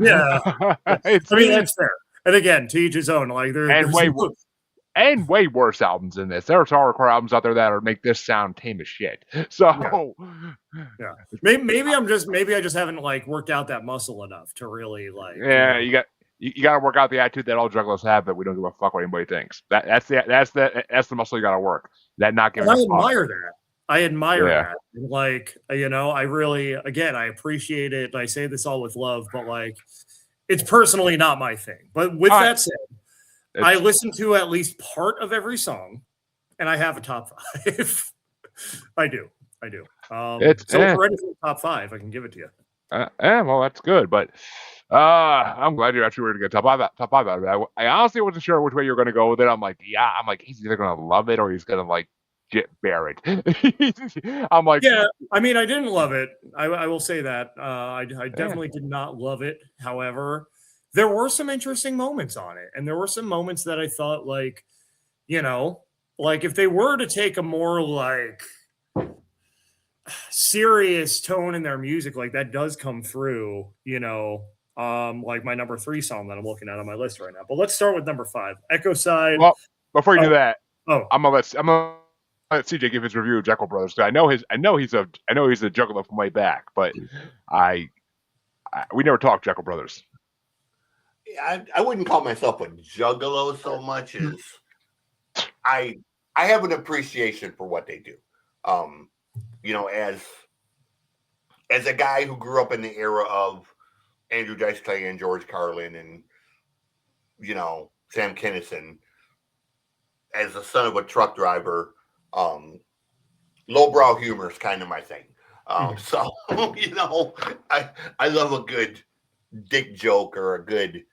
I mean, that's fair. And again, to each his own. Like there's way worse albums than this. There's hardcore albums out there that make this sound tame as shit. So yeah. Maybe I just haven't like worked out that muscle enough to really like. Yeah, you got to work out the attitude that all jugglers have that we don't give a fuck what anybody thinks. That's the muscle you got to work. That not giving. I admire that. And like, you know, I really, again, I appreciate it. I say this all with love, but like, it's personally not my thing. But with that said, I listen to at least part of every song, and I have a top 5. I do. So for anything top 5, I can give it to you. Well, that's good, but I'm glad you're actually ready to get top 5 out of it. I honestly wasn't sure which way you were going to go with it. I'm like, he's either going to love it or he's going to like bear it. I'm like, yeah. I mean, I didn't love it. I will say that. I definitely did not love it. However, there were some interesting moments on it, and there were some moments that I thought, like, you know, like if they were to take a more like serious tone in their music, like that does come through, you know, like my number 3 song that I'm looking at on my list right now. But let's start with number 5, Echo Side. Well, before you do that, I'm gonna let CJ give his review of Jeckel Brothers. I know he's a juggler from way back, but we never talked Jeckel Brothers. I wouldn't call myself a juggalo so much as I have an appreciation for what they do. You know, as a guy who grew up in the era of Andrew Dice Clay and George Carlin and, you know, Sam Kinison, as the son of a truck driver, lowbrow humor is kind of my thing. So, you know, I love a good dick joke or a good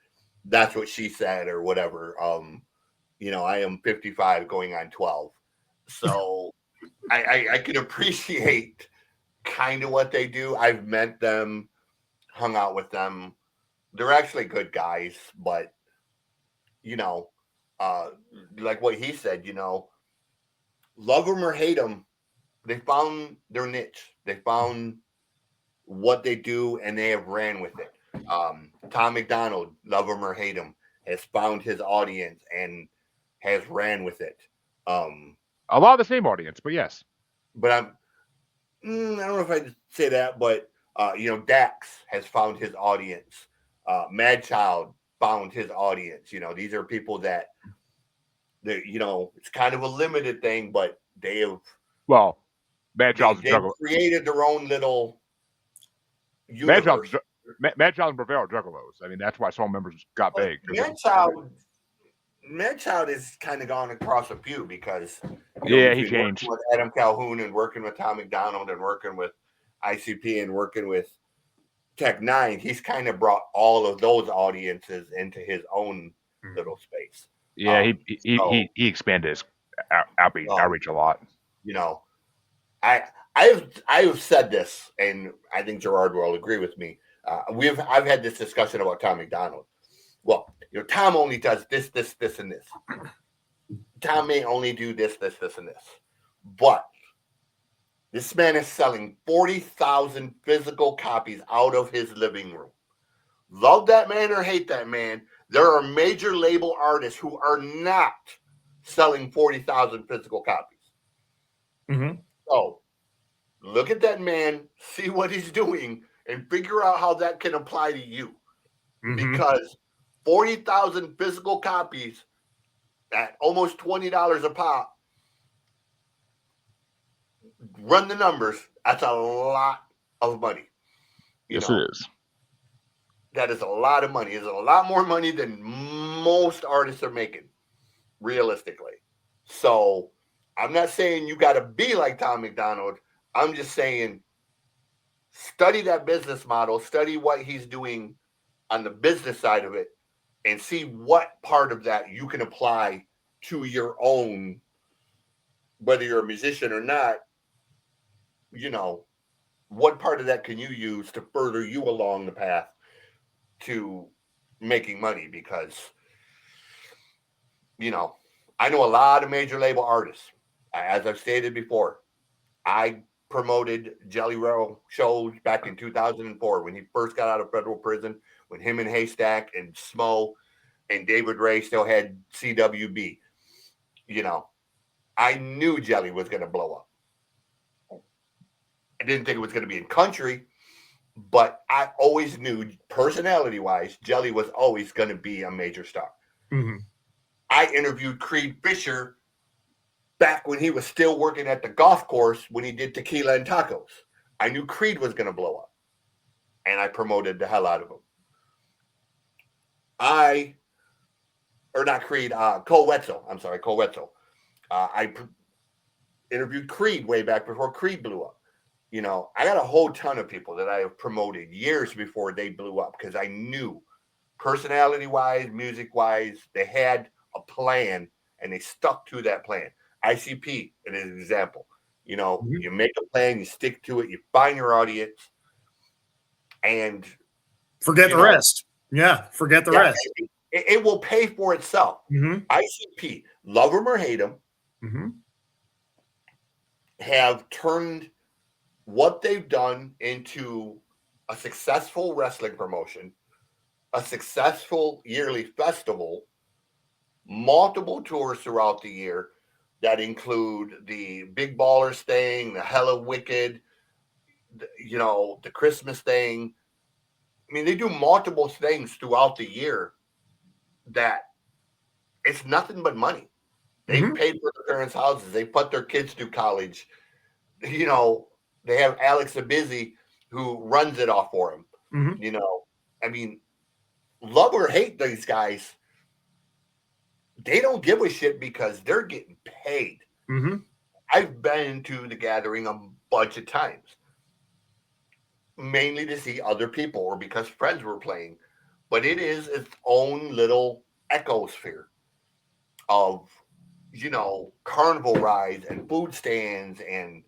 that's what she said or whatever. You know, I am 55 going on 12. So I can appreciate kind of what they do. I've met them, hung out with them. They're actually good guys, but, you know, like what he said, you know, love them or hate them, they found their niche. They found what they do, and they have ran with it. Tom McDonald, love him or hate him, has found his audience and has ran with it. A lot of the same audience, but yes. But I don't know if I'd say that, but you know, Dax has found his audience. Madchild found his audience. You know, these are people that, you know, it's kind of a limited thing, but they have. Well, Madchild's created their own little universe. Madchild and Breville are juggalos. I mean, that's why some members got big. Madchild is kind of gone across a few because he changed with Adam Calhoun and working with Tom McDonald and working with ICP and working with Tech Nine. He's kind of brought all of those audiences into his own little space. Yeah, he expanded his outreach a lot. You know, I've said this, and I think Gerard will agree with me. I've had this discussion about Tom McDonald. Well, you know, Tom only does this, and this. Tom may only do this, and this. But this man is selling 40,000 physical copies out of his living room. Love that man or hate that man, there are major label artists who are not selling 40,000 physical copies. Mm-hmm. So look at that man, see what he's doing, and figure out how that can apply to you. Mm-hmm. Because 40,000 physical copies at almost $20 a pop, run the numbers, that's a lot of money. Yes, it is. That is a lot of money. It's a lot more money than most artists are making, realistically. So I'm not saying you got to be like Tom McDonald. I'm just saying study that business model, study what he's doing on the business side of it, and see what part of that you can apply to your own, whether you're a musician or not, you know, what part of that can you use to further you along the path to making money? Because, you know, I know a lot of major label artists. As I've stated before, I promoted Jelly Roll shows back in 2004 when he first got out of federal prison, when him and Haystack and Smo and David Ray still had CWB. You know, I knew Jelly was going to blow up. I didn't think it was going to be in country, but I always knew personality-wise, Jelly was always going to be a major star. Mm-hmm. I interviewed Creed Fisher back when he was still working at the golf course when he did Tequila and Tacos. I knew Creed was going to blow up, and I promoted the hell out of him. Cole Wetzel. I'm sorry, Cole Wetzel. I interviewed Creed way back before Creed blew up. You know, I got a whole ton of people that I have promoted years before they blew up because I knew personality-wise, music-wise, they had a plan and they stuck to that plan. ICP is an example. You know, Mm-hmm. You make a plan, you stick to it, you find your audience, and forget the rest. Yeah, forget the rest. It will pay for itself. Mm-hmm. ICP, love them or hate them, mm-hmm. have turned what they've done into a successful wrestling promotion, a successful yearly festival, multiple tours throughout the year that include the Big Ballers thing, the Hella Wicked, the Christmas thing. I mean, they do multiple things throughout the year that it's nothing but money. They've Mm-hmm. paid for their parents' houses. They put their kids through college. You know, they have Alex Abizzi who runs it off for them. Mm-hmm. You know, I mean, love or hate these guys, they don't give a shit because they're getting paid. Mm-hmm. I've been to the gathering a bunch of times, mainly to see other people or because friends were playing. But it is its own little ecosphere of, carnival rides and food stands and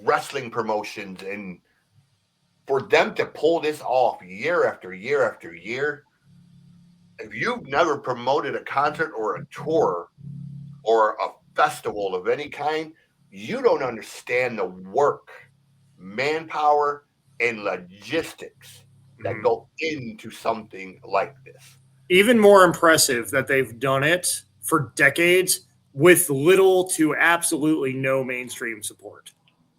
wrestling promotions. And for them to pull this off year after year after year, if you've never promoted a concert or a tour or a festival of any kind, you don't understand the work, manpower, and logistics that go into something like this. Even more impressive that they've done it for decades with little to absolutely no mainstream support.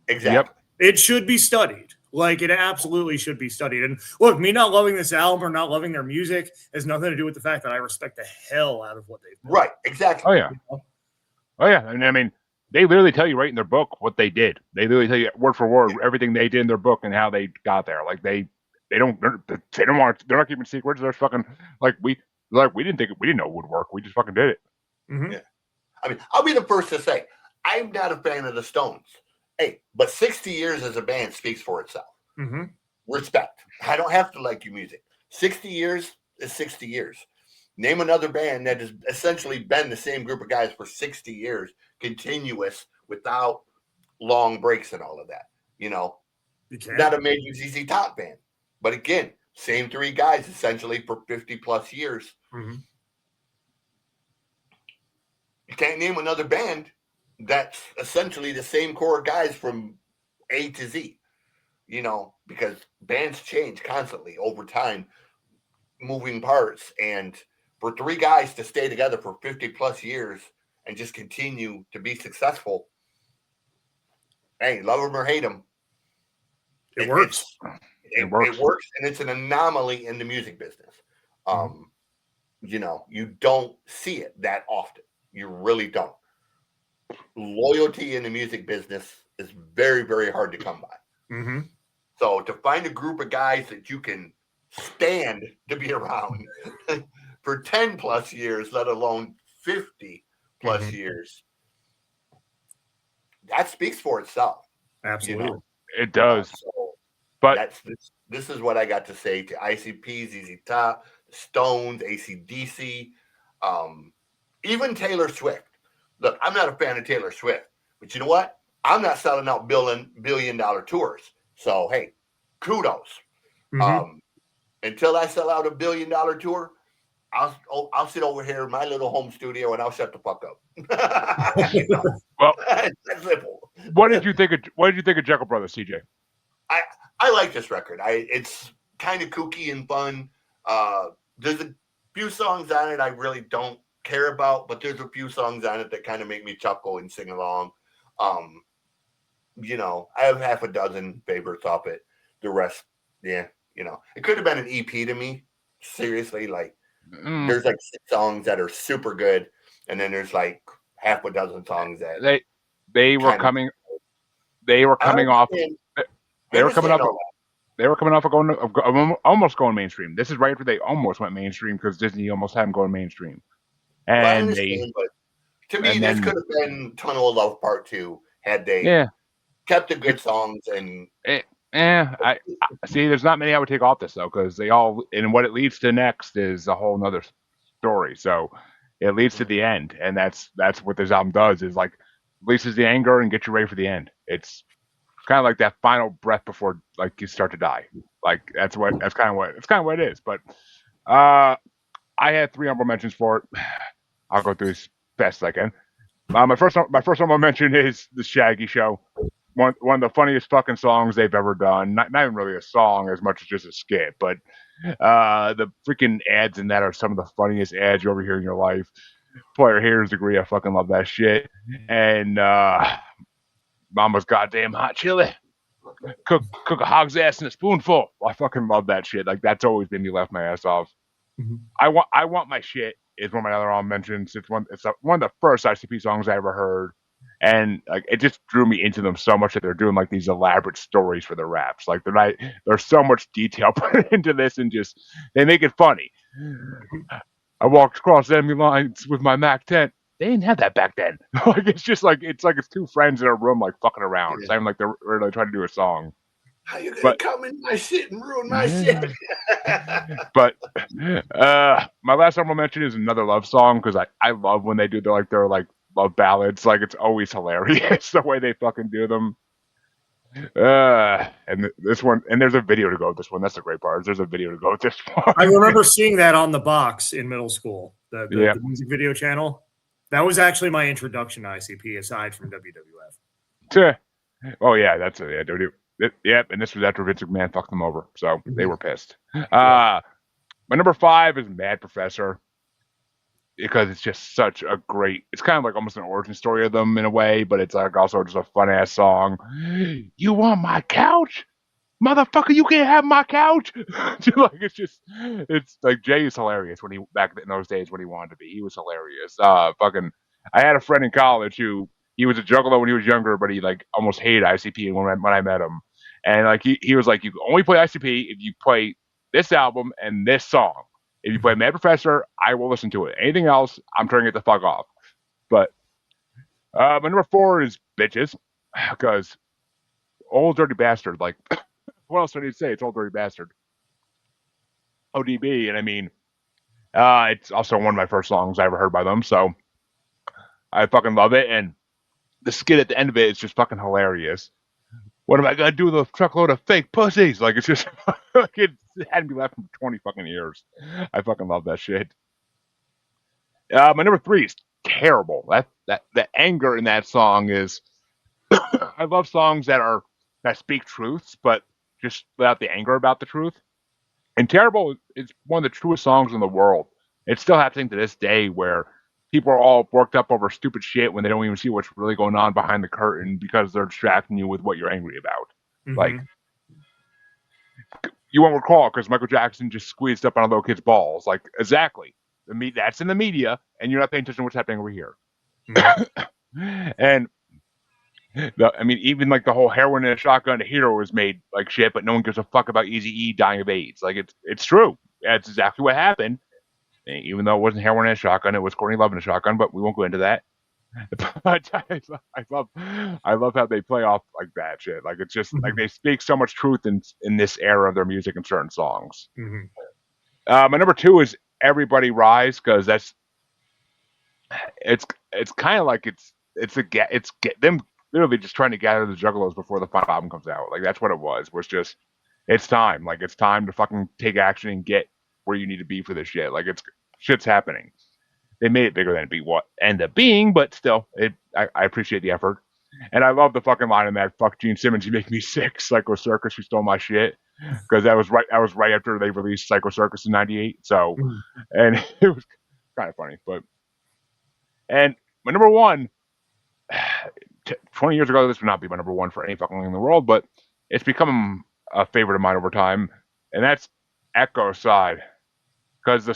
Exactly. Yep. It should be studied. Like, it absolutely should be studied. And look, me not loving this album or not loving their music has nothing to do with the fact that I respect the hell out of what they've done. Right, exactly. Oh, yeah. Oh, yeah. And I mean, they literally tell you right in their book what they did. They literally tell you word for word everything they did in their book and how they got there. Like, they're not keeping secrets. They're fucking, we didn't know it would work. We just fucking did it. Mm-hmm. Yeah. I mean, I'll be the first to say, I'm not a fan of the Stones. Hey, but 60 years as a band speaks for itself. Mm-hmm. Respect. I don't have to like your music. 60 years is 60 years. Name another band that has essentially been the same group of guys for 60 years, continuous, without long breaks and all of that. Not a major ZZ Top band. But again, same three guys essentially for 50 plus years. Mm-hmm. You can't name another band that's essentially the same core guys from A to Z, because bands change constantly over time, moving parts. And for three guys to stay together for 50 plus years and just continue to be successful, hey, love them or hate them, it works. It works, and it's an anomaly in the music business. You don't see it that often. You really don't. Loyalty in the music business is very, very hard to come by. Mm-hmm. So to find a group of guys that you can stand to be around for 10 plus years, let alone 50 plus years, that speaks for itself. Absolutely. It does. But this is what I got to say to ICP, ZZ Top, Stones, AC/DC, even Taylor Swift. Look, I'm not a fan of Taylor Swift, but you know what? I'm not selling out billion-dollar tours. So hey, kudos. Mhm. Until I sell out a billion-dollar tour, I'll sit over here in my little home studio and I'll shut the fuck up. Well, that's simple. what did you think of Jeckel Brothers, CJ? I like this record. It's kind of kooky and fun. There's a few songs on it I really don't care about, but there's a few songs on it that kind of make me chuckle and sing along. I have half a dozen favorites off it. The rest, yeah, it could have been an EP to me. Seriously, like there's like 6 songs that are super good, and then there's like half a dozen songs that they were coming off. They were coming off of almost going mainstream. This is right after they almost went mainstream because Disney almost had them going mainstream. And but to me, this could have been Tunnel of Love Part 2 had they kept the good songs and. I see. There's not many I would take off this though, because they all and what it leads to next is a whole nother story. So it leads to the end, and that's what this album does. Is like releases the anger and get you ready for the end. It's kind of like that final breath before like you start to die. Like that's kind of what it is. But I had 3 honorable mentions for it. I'll go through as fast as I can. My first honorable mention is the Shaggy Show. One of the funniest fucking songs they've ever done. Not even really a song as much as just a skit, but the freaking ads in that are some of the funniest ads you ever hear in your life. Player haters agree. I fucking love that shit. And Mama's goddamn hot chili. Cook a hog's ass in a spoonful. I fucking love that shit. Like that's always made me laugh my ass off. Mhm. I want my shit is one of my other honorable mentions. It's one of the first ICP songs I ever heard. And like it just drew me into them so much that they're doing like these elaborate stories for their raps. Like there's so much detail put into this, and just they make it funny. I walked across enemy lines with my Mac 10. They didn't have that back then. Like it's just like it's 2 friends in a room like fucking around. It's not even like they're really trying to do a song. How you gonna come in my shit and ruin my shit? But my last honorable mention is another love song because I love when they do their love ballads. Like it's always hilarious the way they fucking do them. And this one, and there's a video to go with this one. That's the great part. There's a video to go with this one. I remember seeing that on the box in middle school, the music video channel. That was actually my introduction to ICP, aside from WWF. Oh yeah, that's it. Yeah, yep. And this was after Vince McMahon fucked them over, so they were pissed. My number 5 is Mad Professor. Because it's just such a great, it's kind of like almost an origin story of them in a way, but it's like also just a fun ass song. You want my couch? Motherfucker, you can't have my couch. Like it's like Jay is hilarious when he back in those days when he wanted to be. He was hilarious. I had a friend in college who he was a juggalo when he was younger, but he like almost hated ICP when I met him. And like he was like, you can only play ICP if you play this album and this song. If you play Mad Professor, I will listen to it. Anything else, I'm turning it the fuck off. But my number 4 is Bitches, because Old Dirty Bastard. Like, what else do I need to say? It's Old Dirty Bastard. ODB, and I mean, it's also one of my first songs I ever heard by them, so I fucking love it. And the skit at the end of it is just fucking hilarious. What am I gonna do with a truckload of fake pussies? Like it's just it hadn't been left for 20 fucking years. I fucking love that shit. My number 3 is terrible. That the anger in that song is I love songs that speak truths, but just without the anger about the truth. And Terrible is one of the truest songs in the world. It's still happening to this day where people are all worked up over stupid shit when they don't even see what's really going on behind the curtain because they're distracting you with what you're angry about. Mm-hmm. Like, you won't recall because Michael Jackson just squeezed up on a little kid's balls. Like, exactly. That's in the media, and you're not paying attention to what's happening over here. Mm-hmm. And, even like the whole heroin in a shotgun hero was made like shit, but no one gives a fuck about Eazy-E dying of AIDS. Like, it's true. That's exactly what happened. Even though it wasn't heroin in a shotgun, it was Courtney Love in a shotgun, but we won't go into that. But I love how they play off like that shit. Like it's just like they speak so much truth in this era of their music and certain songs. Mm-hmm. My number 2 is Everybody Rise, because it's kind of like it's them literally just trying to gather the Juggalos before the final album comes out. Like that's what it was. Was just it's time. Like it's time to fucking take action and get where you need to be for this shit. Like it's shit's happening. They made it bigger than it what ended up being, but still, I appreciate the effort. And I love the fucking line in that "fuck Gene Simmons, you make me sick." Psycho Circus, you stole my shit, because that was right after they released Psycho Circus in '98. So, and it was kind of funny, but and my number one, 20 years ago, this would not be my number one for any fucking thing in the world, but it's become a favorite of mine over time, and that's Echo Side, because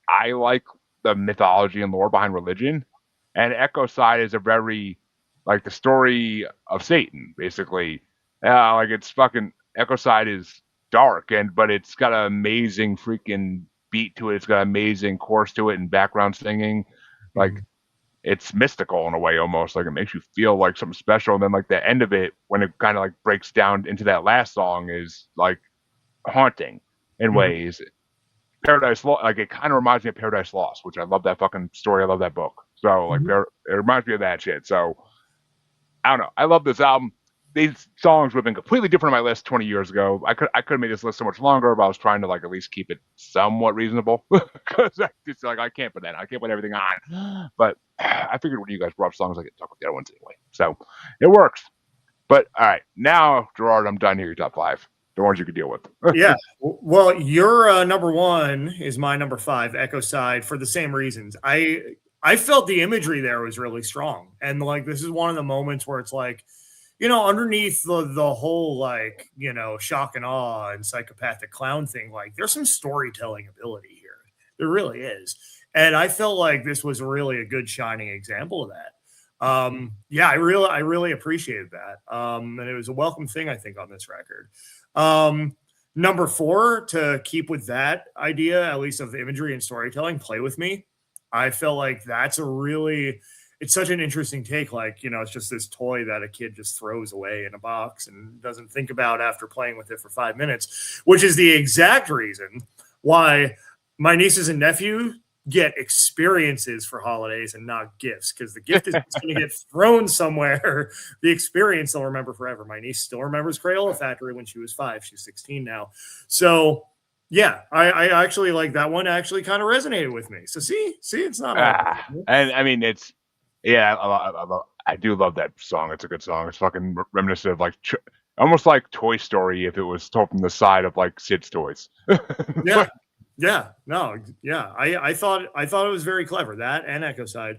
I like the mythology and lore behind religion, and Echo Side is a very like the story of Satan, basically. Like it's fucking Echo Side is dark but it's got an amazing freaking beat to it. It's got an amazing chorus to it and background singing. Like it's mystical in a way almost. Like it makes you feel like something special. And then like the end of it, when it kind of like breaks down into that last song, is like haunting in ways. Paradise Lost, like it kind of reminds me of Paradise Lost, which I love that fucking story. I love that book. So like it reminds me of that shit. So I don't know. I love this album. These songs would have been completely different on my list 20 years ago. I could have made this list so much longer, but I was trying to like at least keep it somewhat reasonable because I can't put that. I can't put everything on. But I figured when you guys brought up songs, I could talk about the other ones anyway. So it works. But all right, now Gerard, I'm done here. Your top 5. The ones you could deal with. Yeah. Well, your number 1 is my number 5, Echo Side, for the same reasons. I felt the imagery there was really strong. And like, this is one of the moments where it's like, underneath the whole, like, shock and awe and psychopathic clown thing, like there's some storytelling ability here. There really is. And I felt like this was really a good shining example of that. I really appreciated that. And it was a welcome thing, I think, on this record. Number 4, to keep with that idea, at least of imagery and storytelling, Play With Me. I felt like that's it's such an interesting take. Like, it's just this toy that a kid just throws away in a box and doesn't think about after playing with it for 5 minutes, which is the exact reason why my nieces and nephew get experiences for holidays and not gifts, because the gift is going to get thrown somewhere. The experience they'll remember forever. My niece still remembers Crayola Factory when she was 5. She's 16 now. So yeah, I actually like that one. Actually kind of resonated with me. So see, it's not and I mean it's I do love that song. It's a good song. It's fucking reminiscent of like almost like Toy Story if it was told from the side of like Sid's Toys. Yeah. I thought it was very clever, that and Echo Side.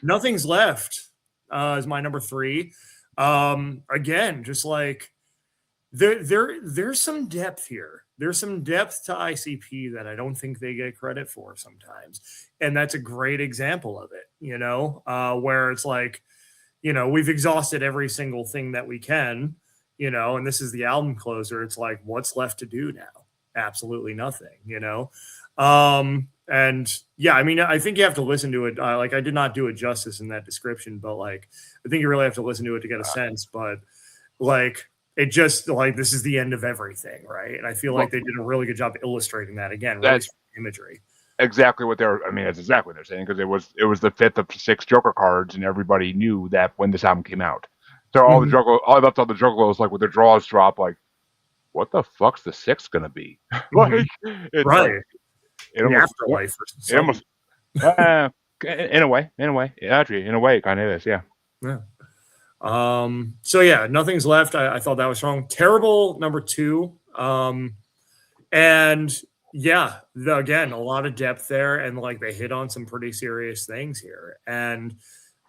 Nothing's Left is my number 3. Again, just like there's some depth here. There's some depth to ICP that I don't think they get credit for sometimes. And that's a great example of it, where it's like, we've exhausted every single thing that we can, and this is the album closer. It's like, what's left to do now? Absolutely nothing, and yeah, I mean, I think you have to listen to it. Like, I did not do it justice in that description, but like, I think you really have to listen to it to get a sense. But like, it just like, this is the end of everything, right? And I feel like they did a really good job illustrating that again. That's imagery. Exactly what they're. I mean, that's exactly what they're saying, because it was the 5th of 6 Joker cards, and everybody knew that when this album came out. So all the Juggalos, like with their draws drop, like, what the fuck's the 6th gonna be? Like, it's right. Like, in the afterlife or something. In a way, actually, in a way, it kind of is, yeah. So yeah, Nothing's Left. I thought that was strong. Terrible, number 2. And yeah, again, a lot of depth there, and like they hit on some pretty serious things here. And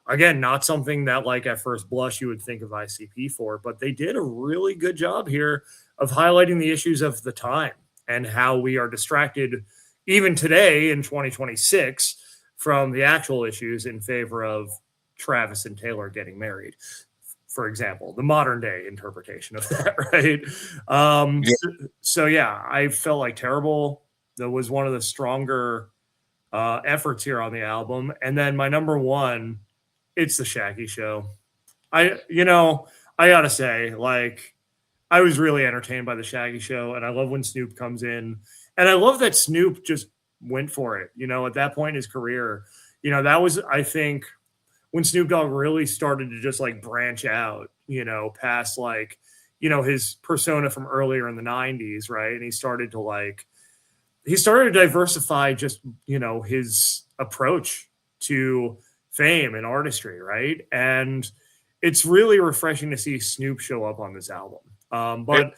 again, not something that like at first blush you would think of ICP for, but they did a really good job here of highlighting the issues of the time and how we are distracted even today in 2026 from the actual issues in favor of Travis and Taylor getting married, for example, the modern day interpretation of that, right? So yeah, I felt like Terrible. That was one of the stronger efforts here on the album. And then my number 1, it's The Shaggy Show. I gotta say, like, I was really entertained by The Shaggy Show, and I love when Snoop comes in, and I love that Snoop just went for it. At that point in his career, that was, I think, when Snoop Dogg really started to just like branch out, past like, his persona from earlier in the 90s, right? And he started to diversify just, his approach to fame and artistry, right? And it's really refreshing to see Snoop show up on this album. But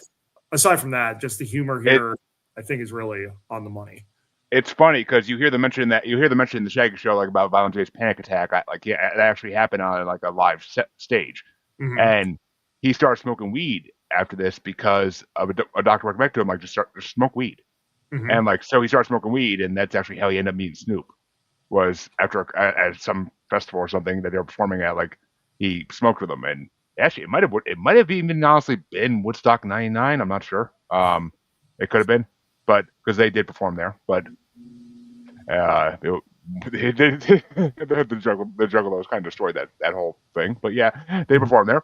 aside from that, just the humor here, I think, is really on the money. It's funny because you hear the mention in the Shaggy Show like about Violent J's panic attack. It actually happened on like a live stage, and he started smoking weed after this because of a doctor recommended to him like just smoke weed, and like so he started smoking weed, and that's actually how he ended up meeting Snoop. Was after at some festival or something that they were performing at, like he smoked with them, and actually it might have even honestly been Woodstock '99. I'm not sure. It could have been, but because they did perform there, but the Juggalos kind of destroyed that whole thing. But yeah, they performed there.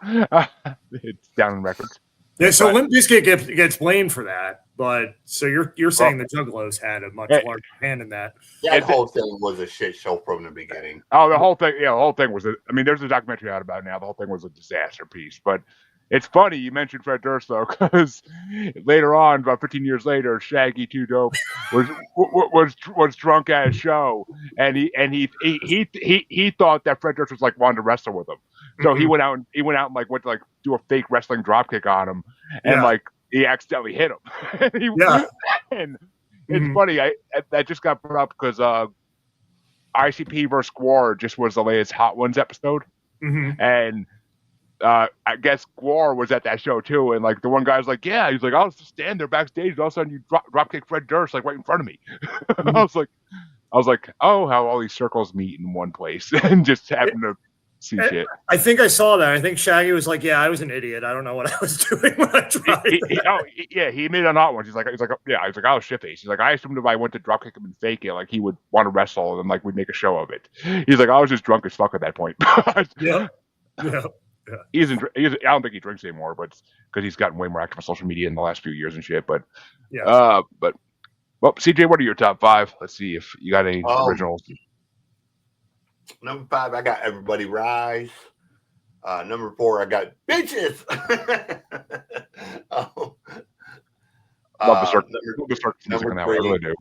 It's down in records. Yeah, so Limp Bizkit gets blamed for that, but so you're saying the Juggalos had a much larger hand in that. That whole thing was a shit show from the beginning. Oh, the whole thing was. I mean, there's a documentary out about it now. The whole thing was a disaster piece, but. It's funny you mentioned Fred Durst though, because later on, about 15 years later, Shaggy 2 Dope was drunk at a show, and he thought that Fred Durst was like wanted to wrestle with him, so he went out and like went to like do a fake wrestling dropkick on him, and like he accidentally hit him. And it's funny. That just got brought up because ICP versus Gwar just was the latest Hot Ones episode, and. I guess Gwar was at that show too, and like the one guy's like, yeah, he's like, I was just standing there backstage, and all of a sudden you drop kick Fred Durst like right in front of me. I was like, oh, how all these circles meet in one place and just happen to see shit. I think I saw that. I think Shaggy was like, yeah, I was an idiot. I don't know what I was doing when I tried. He made it on one. He's like, I was shit faced. He's like, I assumed if I went to drop kick him and fake it, like he would want to wrestle and like we'd make a show of it. He's like, I was just drunk as fuck at that point. Yeah. I don't think he drinks anymore, but because he's gotten way more active on social media in the last few years and shit. But well, CJ, what are your top 5? Let's see if you got any originals. Number 5, I got Everybody Rise. Number 4, I got Bitches. Love the circus music on that one. I really do.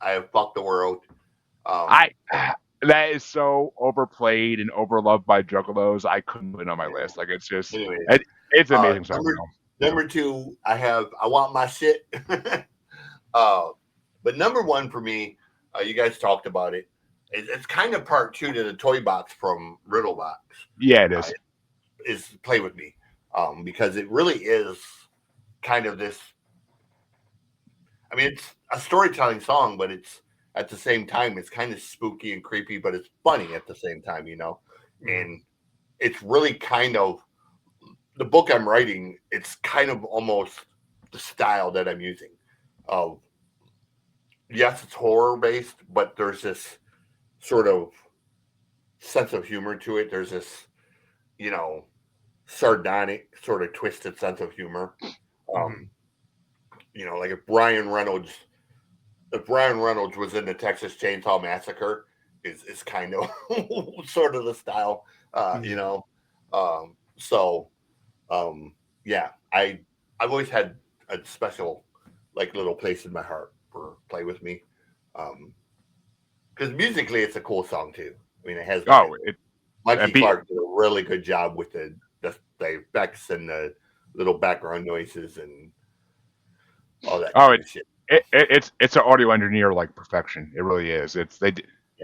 I have Fuck the World. That is so overplayed and overloved by Juggalos. I couldn't put it on my list. Like it's just, it's an amazing song. Number 2, I Want My Shit. But number 1 for me, you guys talked about it. It's kind of part 2 to the toy box from Riddlebox. Yeah, it is. Is Play With Me, because it really is kind of this. I mean, it's a storytelling song, but it's. At the same time, it's kind of spooky and creepy, but it's funny at the same time, And it's really kind of the book I'm writing. It's kind of almost the style that I'm using. Yes, it's horror based, but there's this sort of sense of humor to it. There's this, sardonic sort of twisted sense of humor. Like if Ryan Reynolds was in the Texas Chainsaw Massacre, is kind of sort of the style, I've always had a special like little place in my heart for Play With Me, because musically it's a cool song too. I mean, it has Mikey Clark did a really good job with the effects and the little background noises and all that kind of shit. It's an audio engineer like perfection. It really is.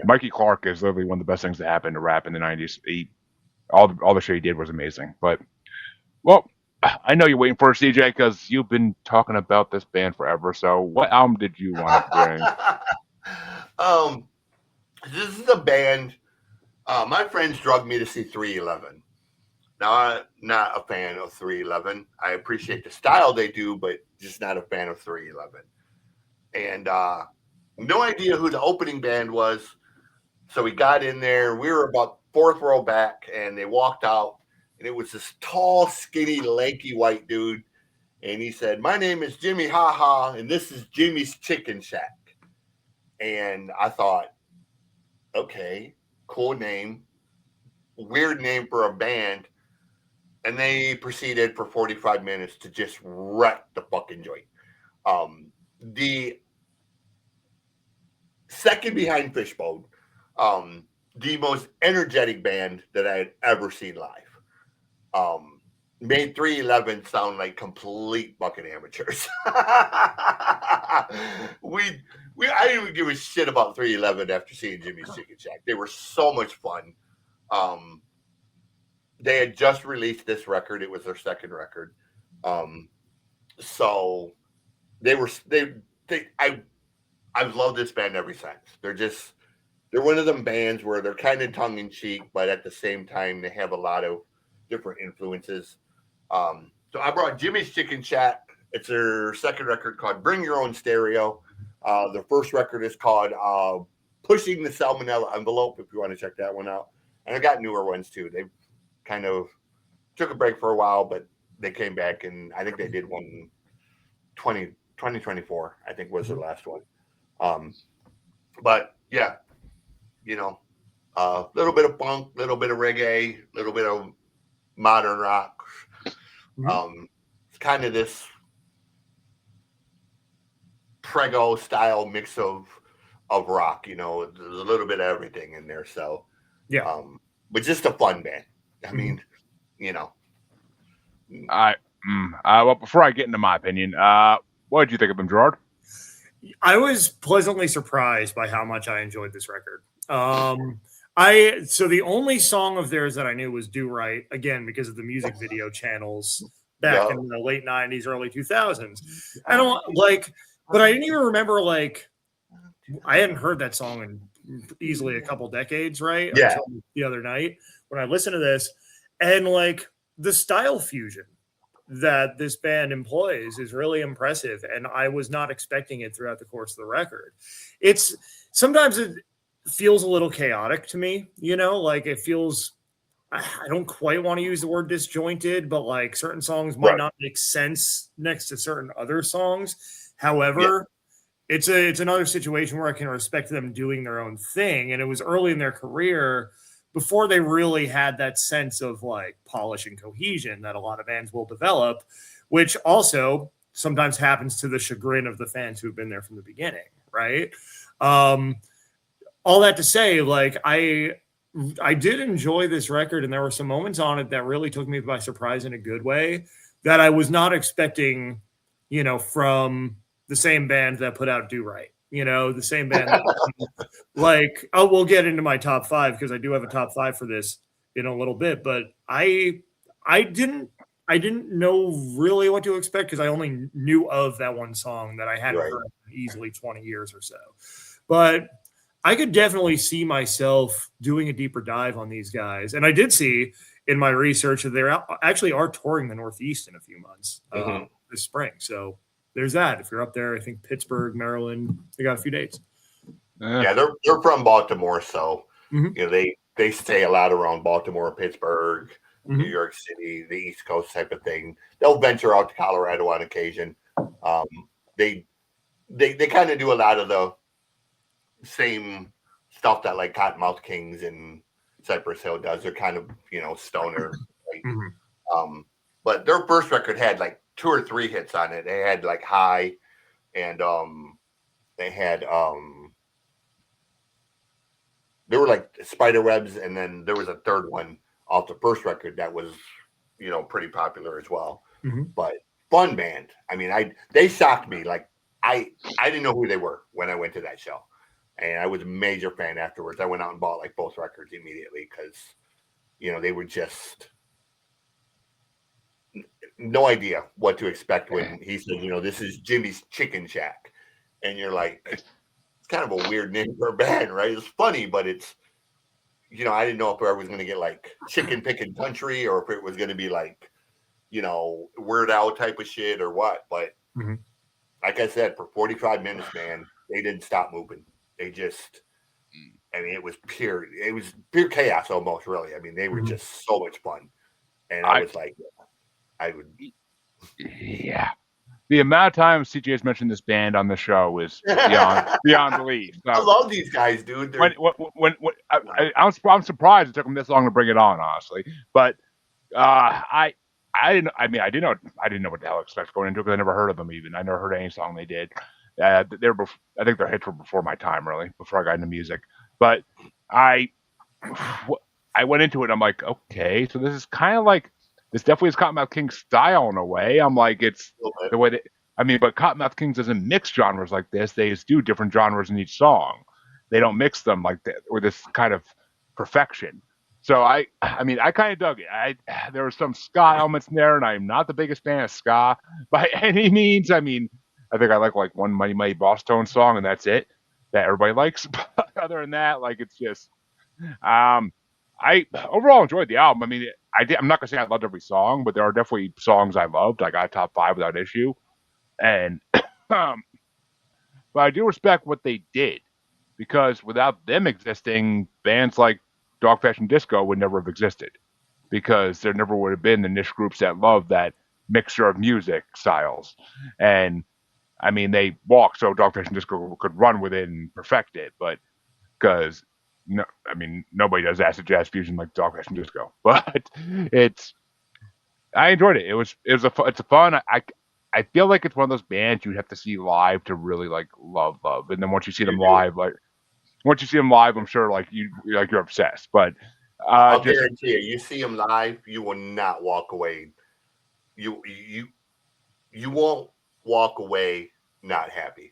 Mikey Clark is literally one of the best things that happened to rap in the 90s. All the shit he did was amazing. But I know you're waiting for it, CJ, because you've been talking about this band forever. So what album did you want to bring? This is a band. My friends drugged me to see 311. Now, I'm not a fan of 311. I appreciate the style they do, but just not a fan of 311. And no idea who the opening band was. So we got in there. We were about 4th row back, and they walked out. And it was this tall, skinny, lanky white dude. And he said, "My name is Jimmy Ha, and this is Jimmy's Chicken Shack." And I thought, okay, cool name. weird name for a band, and they proceeded for 45 minutes to just wreck the fucking joint. The second behind Fishbone, the most energetic band that I had ever seen live. Made 311 sound like complete fucking amateurs. I didn't even give a shit about 311 after seeing Jimmy's Chicken Shack. They were so much fun. They had just released this record. It was their second record. So I've loved this band ever since. They're one of them bands where they're kind of tongue in cheek, but at the same time they have a lot of different influences. So I brought Jimmy's Chicken Shack. It's their second record called Bring Your Own Stereo. Their first record is called Pushing the Salmonella Envelope, if you want to check that one out. And I got newer ones too. They kind of took a break for a while, but they came back, and I think they did one 2024, I think was their last one. But yeah, a little bit of funk, a little bit of reggae, a little bit of modern rock. It's kind of this prego style mix of rock, there's a little bit of everything in there. So yeah, but just a fun band. I mean, well, before I get into my opinion, what did you think of them, Gerard? I was pleasantly surprised by how much I enjoyed this record. So the only song of theirs that I knew was Do Right, again, because of the music video channels back in the late 90s, early 2000s. But I didn't even remember, I hadn't heard that song in easily a couple decades, right? Yeah. Until the other night when I listened to this, and the style fusion that this band employs is really impressive, and I was not expecting it throughout the course of the record. Sometimes it feels a little chaotic to me, it feels, I don't quite want to use the word disjointed, but certain songs might not make sense next to certain other songs. However, it's another situation where I can respect them doing their own thing, and it was early in their career before they really had that sense of polish and cohesion that a lot of bands will develop, which also sometimes happens to the chagrin of the fans who've been there from the beginning, right? All that to say, I did enjoy this record, and there were some moments on it that really took me by surprise in a good way that I was not expecting, from the same band that put out Do Right. The same band that, we'll get into my top 5 because I do have a top 5 for this in a little bit, but I didn't know really what to expect because I only knew of that one song that I hadn't heard in easily 20 years or so. But I could definitely see myself doing a deeper dive on these guys. And I did see in my research that they actually are touring the Northeast in a few months this spring. So there's that. If you're up there, I think Pittsburgh, Maryland, they got a few dates. Yeah, they're from Baltimore, so they stay a lot around Baltimore, Pittsburgh, New York City, the East Coast type of thing. They'll venture out to Colorado on occasion. They kind of do a lot of the same stuff that Cottonmouth Kings and Cypress Hill does. They're kind of stoner. But their first record had 2 or 3 hits on it. They had High, and they had they were Spiderwebs, and then there was a third one off the first record that was pretty popular as well. But fun band. I mean, they shocked me. I didn't know who they were when I went to that show, and I was a major fan afterwards. I went out and bought both records immediately because they were just no idea what to expect when he said, this is Jimmy's Chicken Shack. And you're it's kind of a weird name for a band, right? It's funny, but it's, I didn't know if I was going to get Chicken Pickin' Country or if it was going to be Weird Al type of shit or what. But like I said, for 45 minutes, man, they didn't stop moving. They just, it was pure chaos almost, really. I mean, they were just so much fun. And I was I would. Yeah. the amount of times CJ has mentioned this band on the show is beyond belief. I So love these guys, dude. They're I'm surprised it took them this long to bring it on, honestly. But I didn't. I mean, I didn't know what the hell to expect going into it because I never heard of them. Even I never heard any song they did. I think their hits were before my time, really, before I got into music. But I I went into it. I'm like, okay, so this is kind of like this. Definitely is Cottonmouth Kings style in a way. I'm like, it's a little bit. the way that I mean, but Cottonmouth Kings doesn't mix genres like this. They just do different genres in each song. They don't mix them like that with this kind of perfection. So I mean, I kind of dug it. There were some ska elements in there, and I'm not the biggest fan of ska by any means. I mean, I think I like one Mighty Mighty Boss Tone song, and that's it that everybody likes. But other than that, like it's just I overall enjoyed the album. I mean, I'm not gonna say I loved every song, but there are definitely songs I loved. I got top 5 without issue, and um, but I do respect what they did because without them existing, bands like Dog Fashion Disco would never have existed because there never would have been the niche groups that love that mixture of music styles. And I mean, they walked so Dog Fashion Disco could run with it and perfect it, but because no, I mean nobody does acid jazz fusion like Dog Fashion Disco, but it's I enjoyed it. It's a fun. I feel like it's one of those bands you'd have to see live to really like love, and then once you see them live, I'm sure like you're obsessed. But I'll just guarantee you, you see them live, you will not walk away. You won't walk away not happy.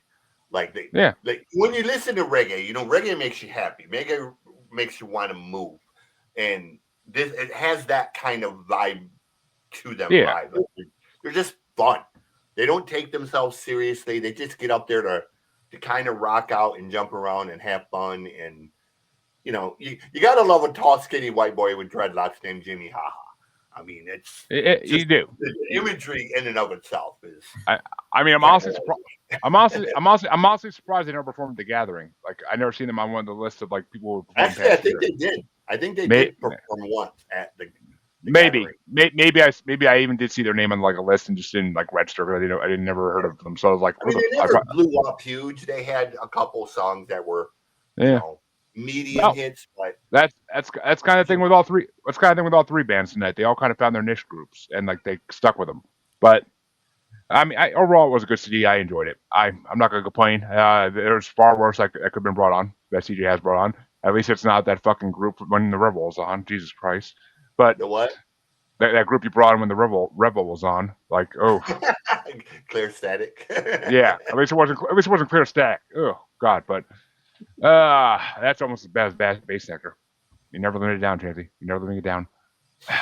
Like yeah, when you listen to reggae, reggae makes you happy. Reggae makes you want to move, and it has that kind of vibe to them yeah. live. Like, they're just fun. They don't take themselves seriously. They just get up there to kind of rock out and jump around and have fun. And you gotta love a tall, skinny white boy with dreadlocks named Jimmy Haha. I mean, it's You just do. the imagery in and of itself is. I mean, I'm honestly surprised. I'm honestly surprised they never performed at the Gathering. Like, I never seen them on one of the lists of like people who performed Actually, I past think year. they did. I think they May- did perform once at the Maybe, Gathering. maybe I even did see their name on like a list and just didn't like register. I didn't never heard of them, so I was like, I mean, they never blew up huge. They had a couple songs that were, yeah. medium Well, hits, but that's kind of thing with all three. That's kind of thing with all three bands tonight. They all kind of found their niche groups and like they stuck with them. But I mean, overall, it was a good CD. I enjoyed it. I'm not gonna complain. There's far worse that could have been brought on. That CJ has brought on. At least it's not that fucking group when the Rebel was on. Jesus Christ! But the what? that group you brought on when the Rebel was on. Like, oh Clear Static. yeah. At least it wasn't clear stack. Oh God, but that's almost as bad as bass sector. You never limit it down, Chansey. You never limit it down.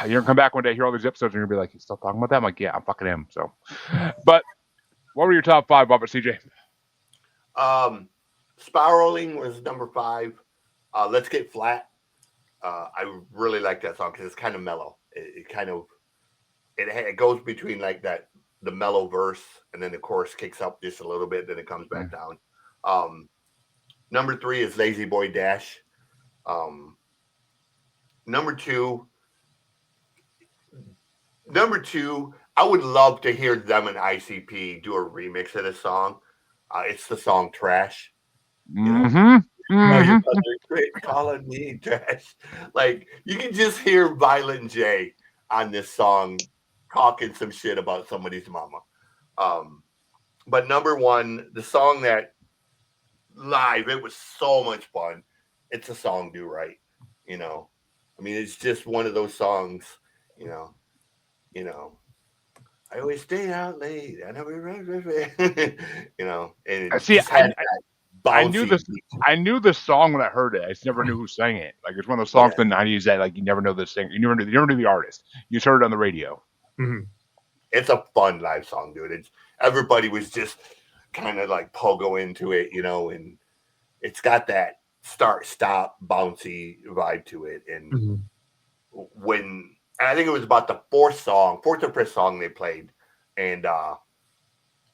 You're gonna come back one day, hear all these episodes, and you're gonna be like, "You still talking about that?" I'm like, "Yeah, I'm fucking him." So, but what were your top 5, Bob, CJ? Spiraling was number 5. Let's Get Flat. I really like that song because it's kind of mellow. It goes between like that the mellow verse and then the chorus kicks up just a little bit, then it comes back down. Number 3 is Lazy Boy Dash. Number two, I would love to hear them and ICP do a remix of this song. It's the song Trash. You're calling me trash. Like, you can just hear Violent J on this song talking some shit about somebody's mama. But number 1, the song that live, it was so much fun. It's a song Do Right. I mean, it's just one of those songs, I always stay out late. I never, and it See, just had that I knew bouncy. I knew the song when I heard it. I just never knew who sang it. Like it's one of those songs in the '90s that like you never know the singer. You never knew the artist. You just heard it on the radio. Mm-hmm. It's a fun live song, dude. Everybody was just kind of like pogo into it, and it's got that start stop bouncy vibe to it. And when I think it was about the fourth or fifth song they played, and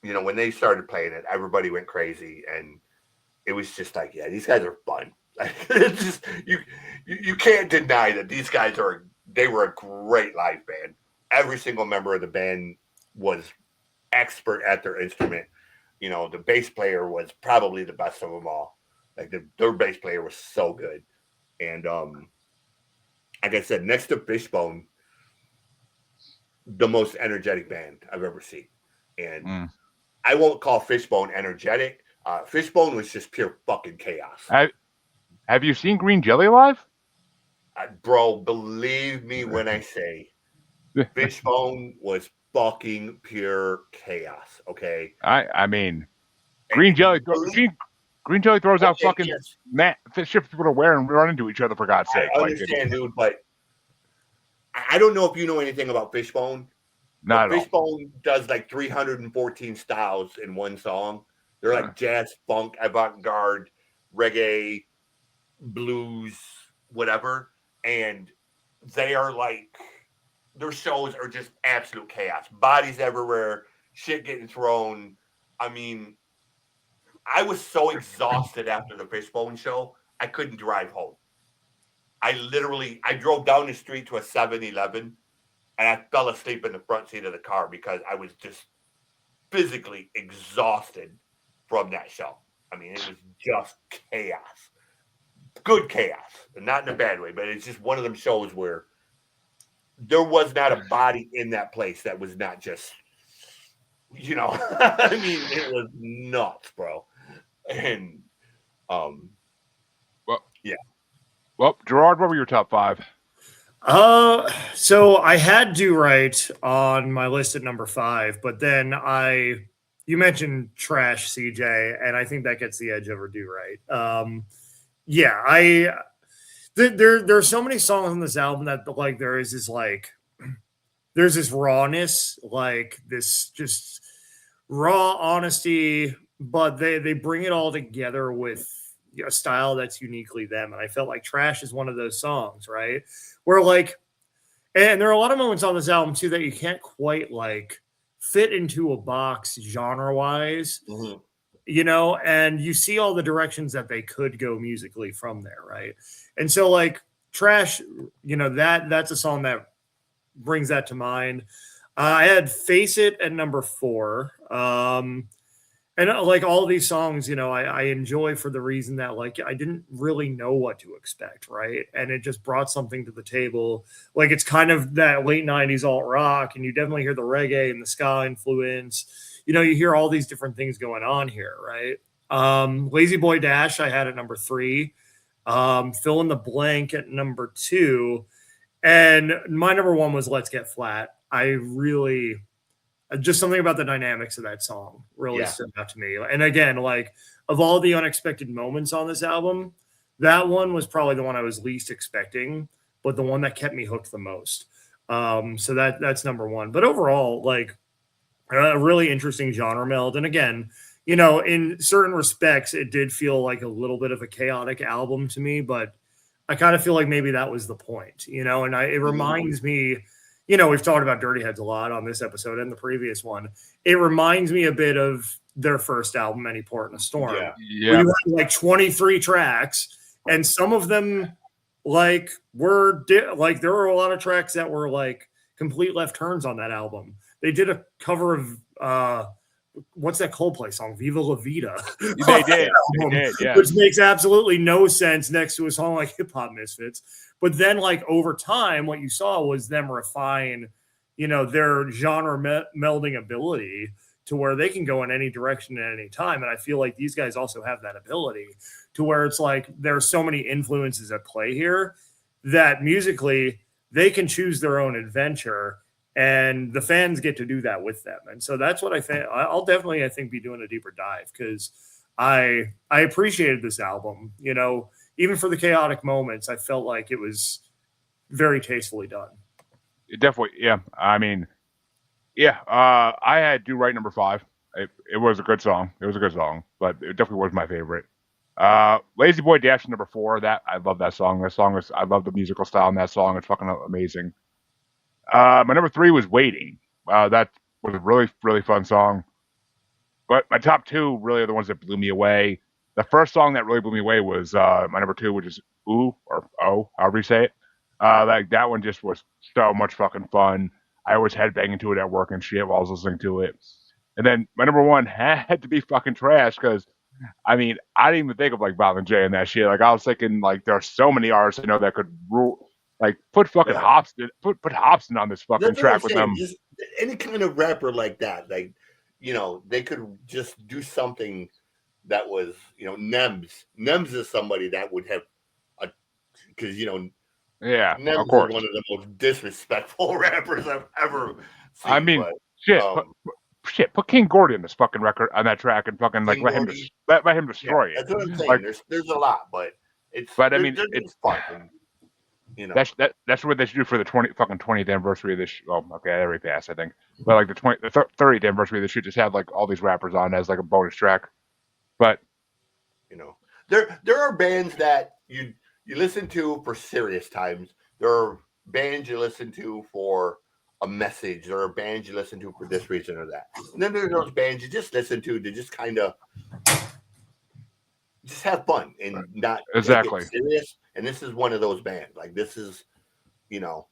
when they started playing it, everybody went crazy, and it was just like, yeah, these guys are fun. It's just you can't deny that these guys were a great live band. Every single member of the band was expert at their instrument. You know, the bass player was probably the best of them all. Like their bass player was so good. And like I said, next to Fishbone, the most energetic band I've ever seen. And I won't call Fishbone energetic. Fishbone was just pure fucking chaos. Have you seen Green Jelly live? Bro, believe me when I say Fishbone was fucking pure chaos. Okay. I mean, Green Jelly throws out fucking shit people to wear and run into each other, for God's sake. I understand, dude, but I don't know if you know anything about Fishbone. Not at Fishbone does like 314 styles in one song. They're like jazz, funk, avant-garde, reggae, blues, whatever. And they are like, their shows are just absolute chaos. Bodies everywhere, shit getting thrown. I mean, I was so exhausted after the Fishbone show, I couldn't drive home. I drove down the street to a 7-Eleven and I fell asleep in the front seat of the car because I was just physically exhausted from that show. I mean, it was just chaos. Good chaos. Not in a bad way, but it's just one of them shows where there was not a body in that place that was not just, you know, I mean, it was nuts, bro. And, Well, Gerard, what were your top 5? So I had Do Right on my list at number 5, but then you mentioned Trash, CJ, and I think that gets the edge over Do Right. There's so many songs on this album that like there's this rawness, like this just raw honesty, but they bring it all together with a style that's uniquely them. And I felt like Trash is one of those songs, right? Where like, and there are a lot of moments on this album too that you can't quite like fit into a box genre wise, you know, and you see all the directions that they could go musically from there, right? And so like Trash, you know, that's a song that brings that to mind. I had Face It at number 4. And like all these songs, you know, I enjoy for the reason that like I didn't really know what to expect, right? And it just brought something to the table. Like it's kind of that late 90s alt rock, and you definitely hear the reggae and the ska influence. You know, you hear all these different things going on here, right? Lazy Boy Dash I had at number 3. Fill in the Blank at number 2. And my number 1 was Let's Get Flat. I really... just something about the dynamics of that song really stood out to me. And again, like of all the unexpected moments on this album, that one was probably the one I was least expecting, but the one that kept me hooked the most. So that's number 1. But overall, like a really interesting genre meld. And again, you know, in certain respects, it did feel like a little bit of a chaotic album to me, but I kind of feel like maybe that was the point, you know, and it reminds me. You know, we've talked about Dirty Heads a lot on this episode and the previous one. It reminds me a bit of their first album, Any Port in a Storm. Yeah. Where you had like 23 tracks, and some of them like like there were a lot of tracks that were like complete left turns on that album. They did a cover of what's that Coldplay song, Viva La Vida? They did, yeah. Which makes absolutely no sense next to a song like Hip Hop Misfits. But then, like, over time, what you saw was them refine, you know, their genre melding ability to where they can go in any direction at any time. And I feel like these guys also have that ability to where it's like there's so many influences at play here that musically they can choose their own adventure, and the fans get to do that with them. And so that's what I think. I'll definitely, I think, be doing a deeper dive because I appreciated this album, you know. Even for the chaotic moments, I felt like it was very tastefully done. It definitely, yeah. I mean, yeah. I had Do Right number 5. It was a good song. It was a good song, but it definitely was my favorite. Lazy Boy Dash number 4. That I love that song. That song is. I love the musical style in that song. It's fucking amazing. My number 3 was Waiting. That was a really, really fun song. But my top 2 really are the ones that blew me away. The first song that really blew me away was my number 2, which is Ooh, or Oh, however you say it. Like that one just was so much fucking fun. I always headbanging to it at work and shit while I was listening to it. And then my number one had to be fucking trash because I mean I didn't even think of like Bob and Jay and that shit. Like I was thinking like there are so many artists I know that could rule. Like put fucking Yeah. Hobson, put Hobson on this fucking That's what I'm track with saying. them. Just any kind of rapper like that, like they could just do something that was, Nems. Nems is somebody that would have a because Yeah, Nems of is course. one of the most disrespectful rappers I've ever I seen. mean, But shit, put King Gordy on this fucking record on that track and fucking like King Gordy, let him yeah, destroy it. that's what I'm saying. Like, There's a lot, but I they're mean, they're it just fun, and. that's what they should do for the 20th anniversary of this. Oh, okay, that already passed, I think. But like the 30th anniversary, they should just have like all these rappers on as like a bonus track. But There are bands that you listen to for serious times. There are bands you listen to for a message. There are bands you listen to for this reason or that. And then there's those bands you just listen to just kind of just have fun and not take it exactly, serious. And this is one of those bands. Like this is, you know,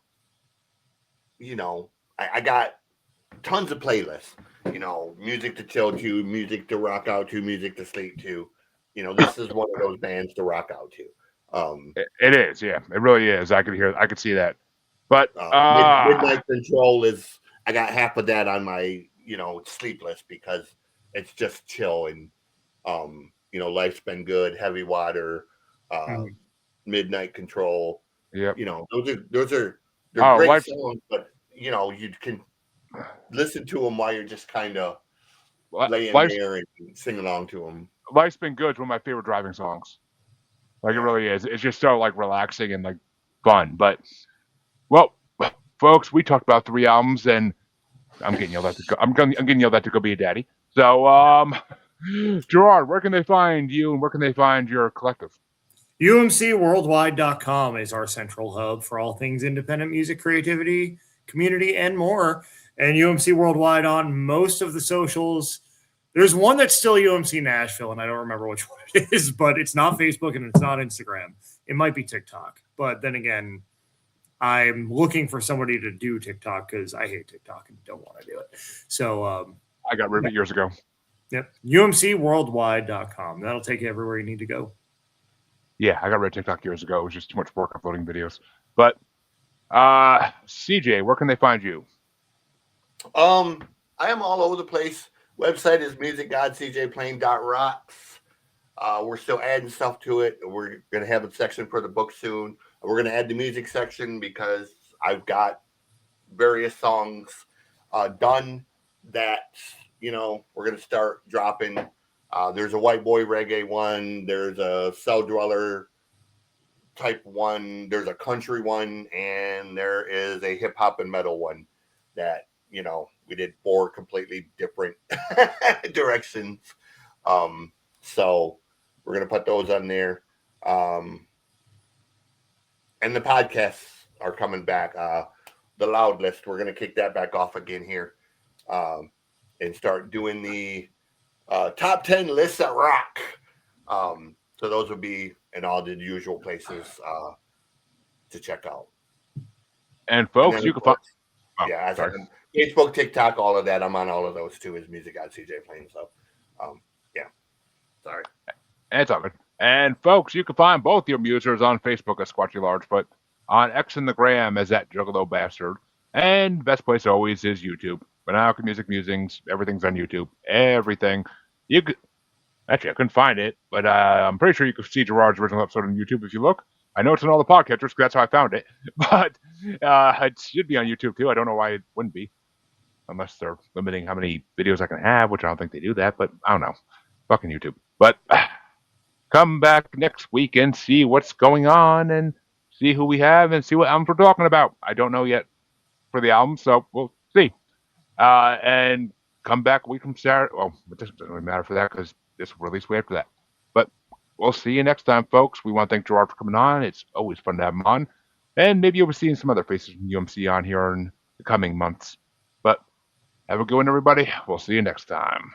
I got tons of playlists. Music to chill to, music to rock out to, music to sleep to. This is one of those bands to rock out to. it is. Yeah, it really is. I could see that. But Midnight Control is. I got half of that on my sleep list because it's just chill and life's been good. Heavy Water, Midnight Control. yep. They're Oh, great life, songs, but you can listen to them while you're just kind of laying life's there and sing along to them. life's been good. It's one of my favorite driving songs. Like it really is. It's just so like relaxing and like fun. But well, folks, we talked about 3 albums, and I'm getting yelled at to go. I'm getting yelled at to go be a daddy. So, Gerard, where can they find you, and where can they find your collective? UMCworldwide.com is our central hub for all things independent music creativity, community, and more. And UMC Worldwide on most of the socials. There's one that's still UMC Nashville, and I don't remember which one it is, but it's not Facebook and it's not Instagram. It might be TikTok. But then again, I'm looking for somebody to do TikTok because I hate TikTok and don't want to do it. So I got rid of it years ago. Yep. UMCworldwide.com. That'll take you everywhere you need to go. Yeah, I got rid of TikTok years ago. It was just too much work uploading videos. But CJ, where can they find you? I am all over the place. Website is musicgodcjplain.rocks. We're still adding stuff to it. We're going to have a section for the book soon. We're going to add the music section because I've got various songs done that, we're going to start dropping. There's a white boy reggae one. There's a cell dweller type one. There's a country one. And there is a hip hop and metal one that, we did 4 completely different directions. So we're going to put those on there. And the podcasts are coming back. The Loud List, we're going to kick that back off again here and start doing the top 10 lists that rock. So those will be in all the usual places to check out. And folks, and you can find. Oh, yeah, Facebook, TikTok, all of that. I'm on all of those too. Is Music on CJ Plain. So, yeah. Sorry. It's all good. And folks, you can find both your musers on Facebook as Squatchy Largefoot, on X and the Gram as that Juggalo Bastard, and the best place always is YouTube. Banana Music Musings, everything's on YouTube. Everything. You could actually I couldn't find it, but I'm pretty sure you could see Gerard's original episode on YouTube if you look. I know it's on all the podcatchers because that's how I found it, but it should be on YouTube too. I don't know why it wouldn't be, unless they're limiting how many videos I can have, which I don't think they do that, but I don't know. Fucking YouTube. But come back next week and see what's going on and see who we have and see what albums we're talking about. I don't know yet for the album, so we'll see. And come back a week from Saturday. Well, it doesn't really matter for that because this will release way after that. But we'll see you next time, folks. We want to thank Gerard for coming on. It's always fun to have him on. And maybe you'll be seeing some other faces from UMC on here in the coming months. But have a good one, everybody. We'll see you next time.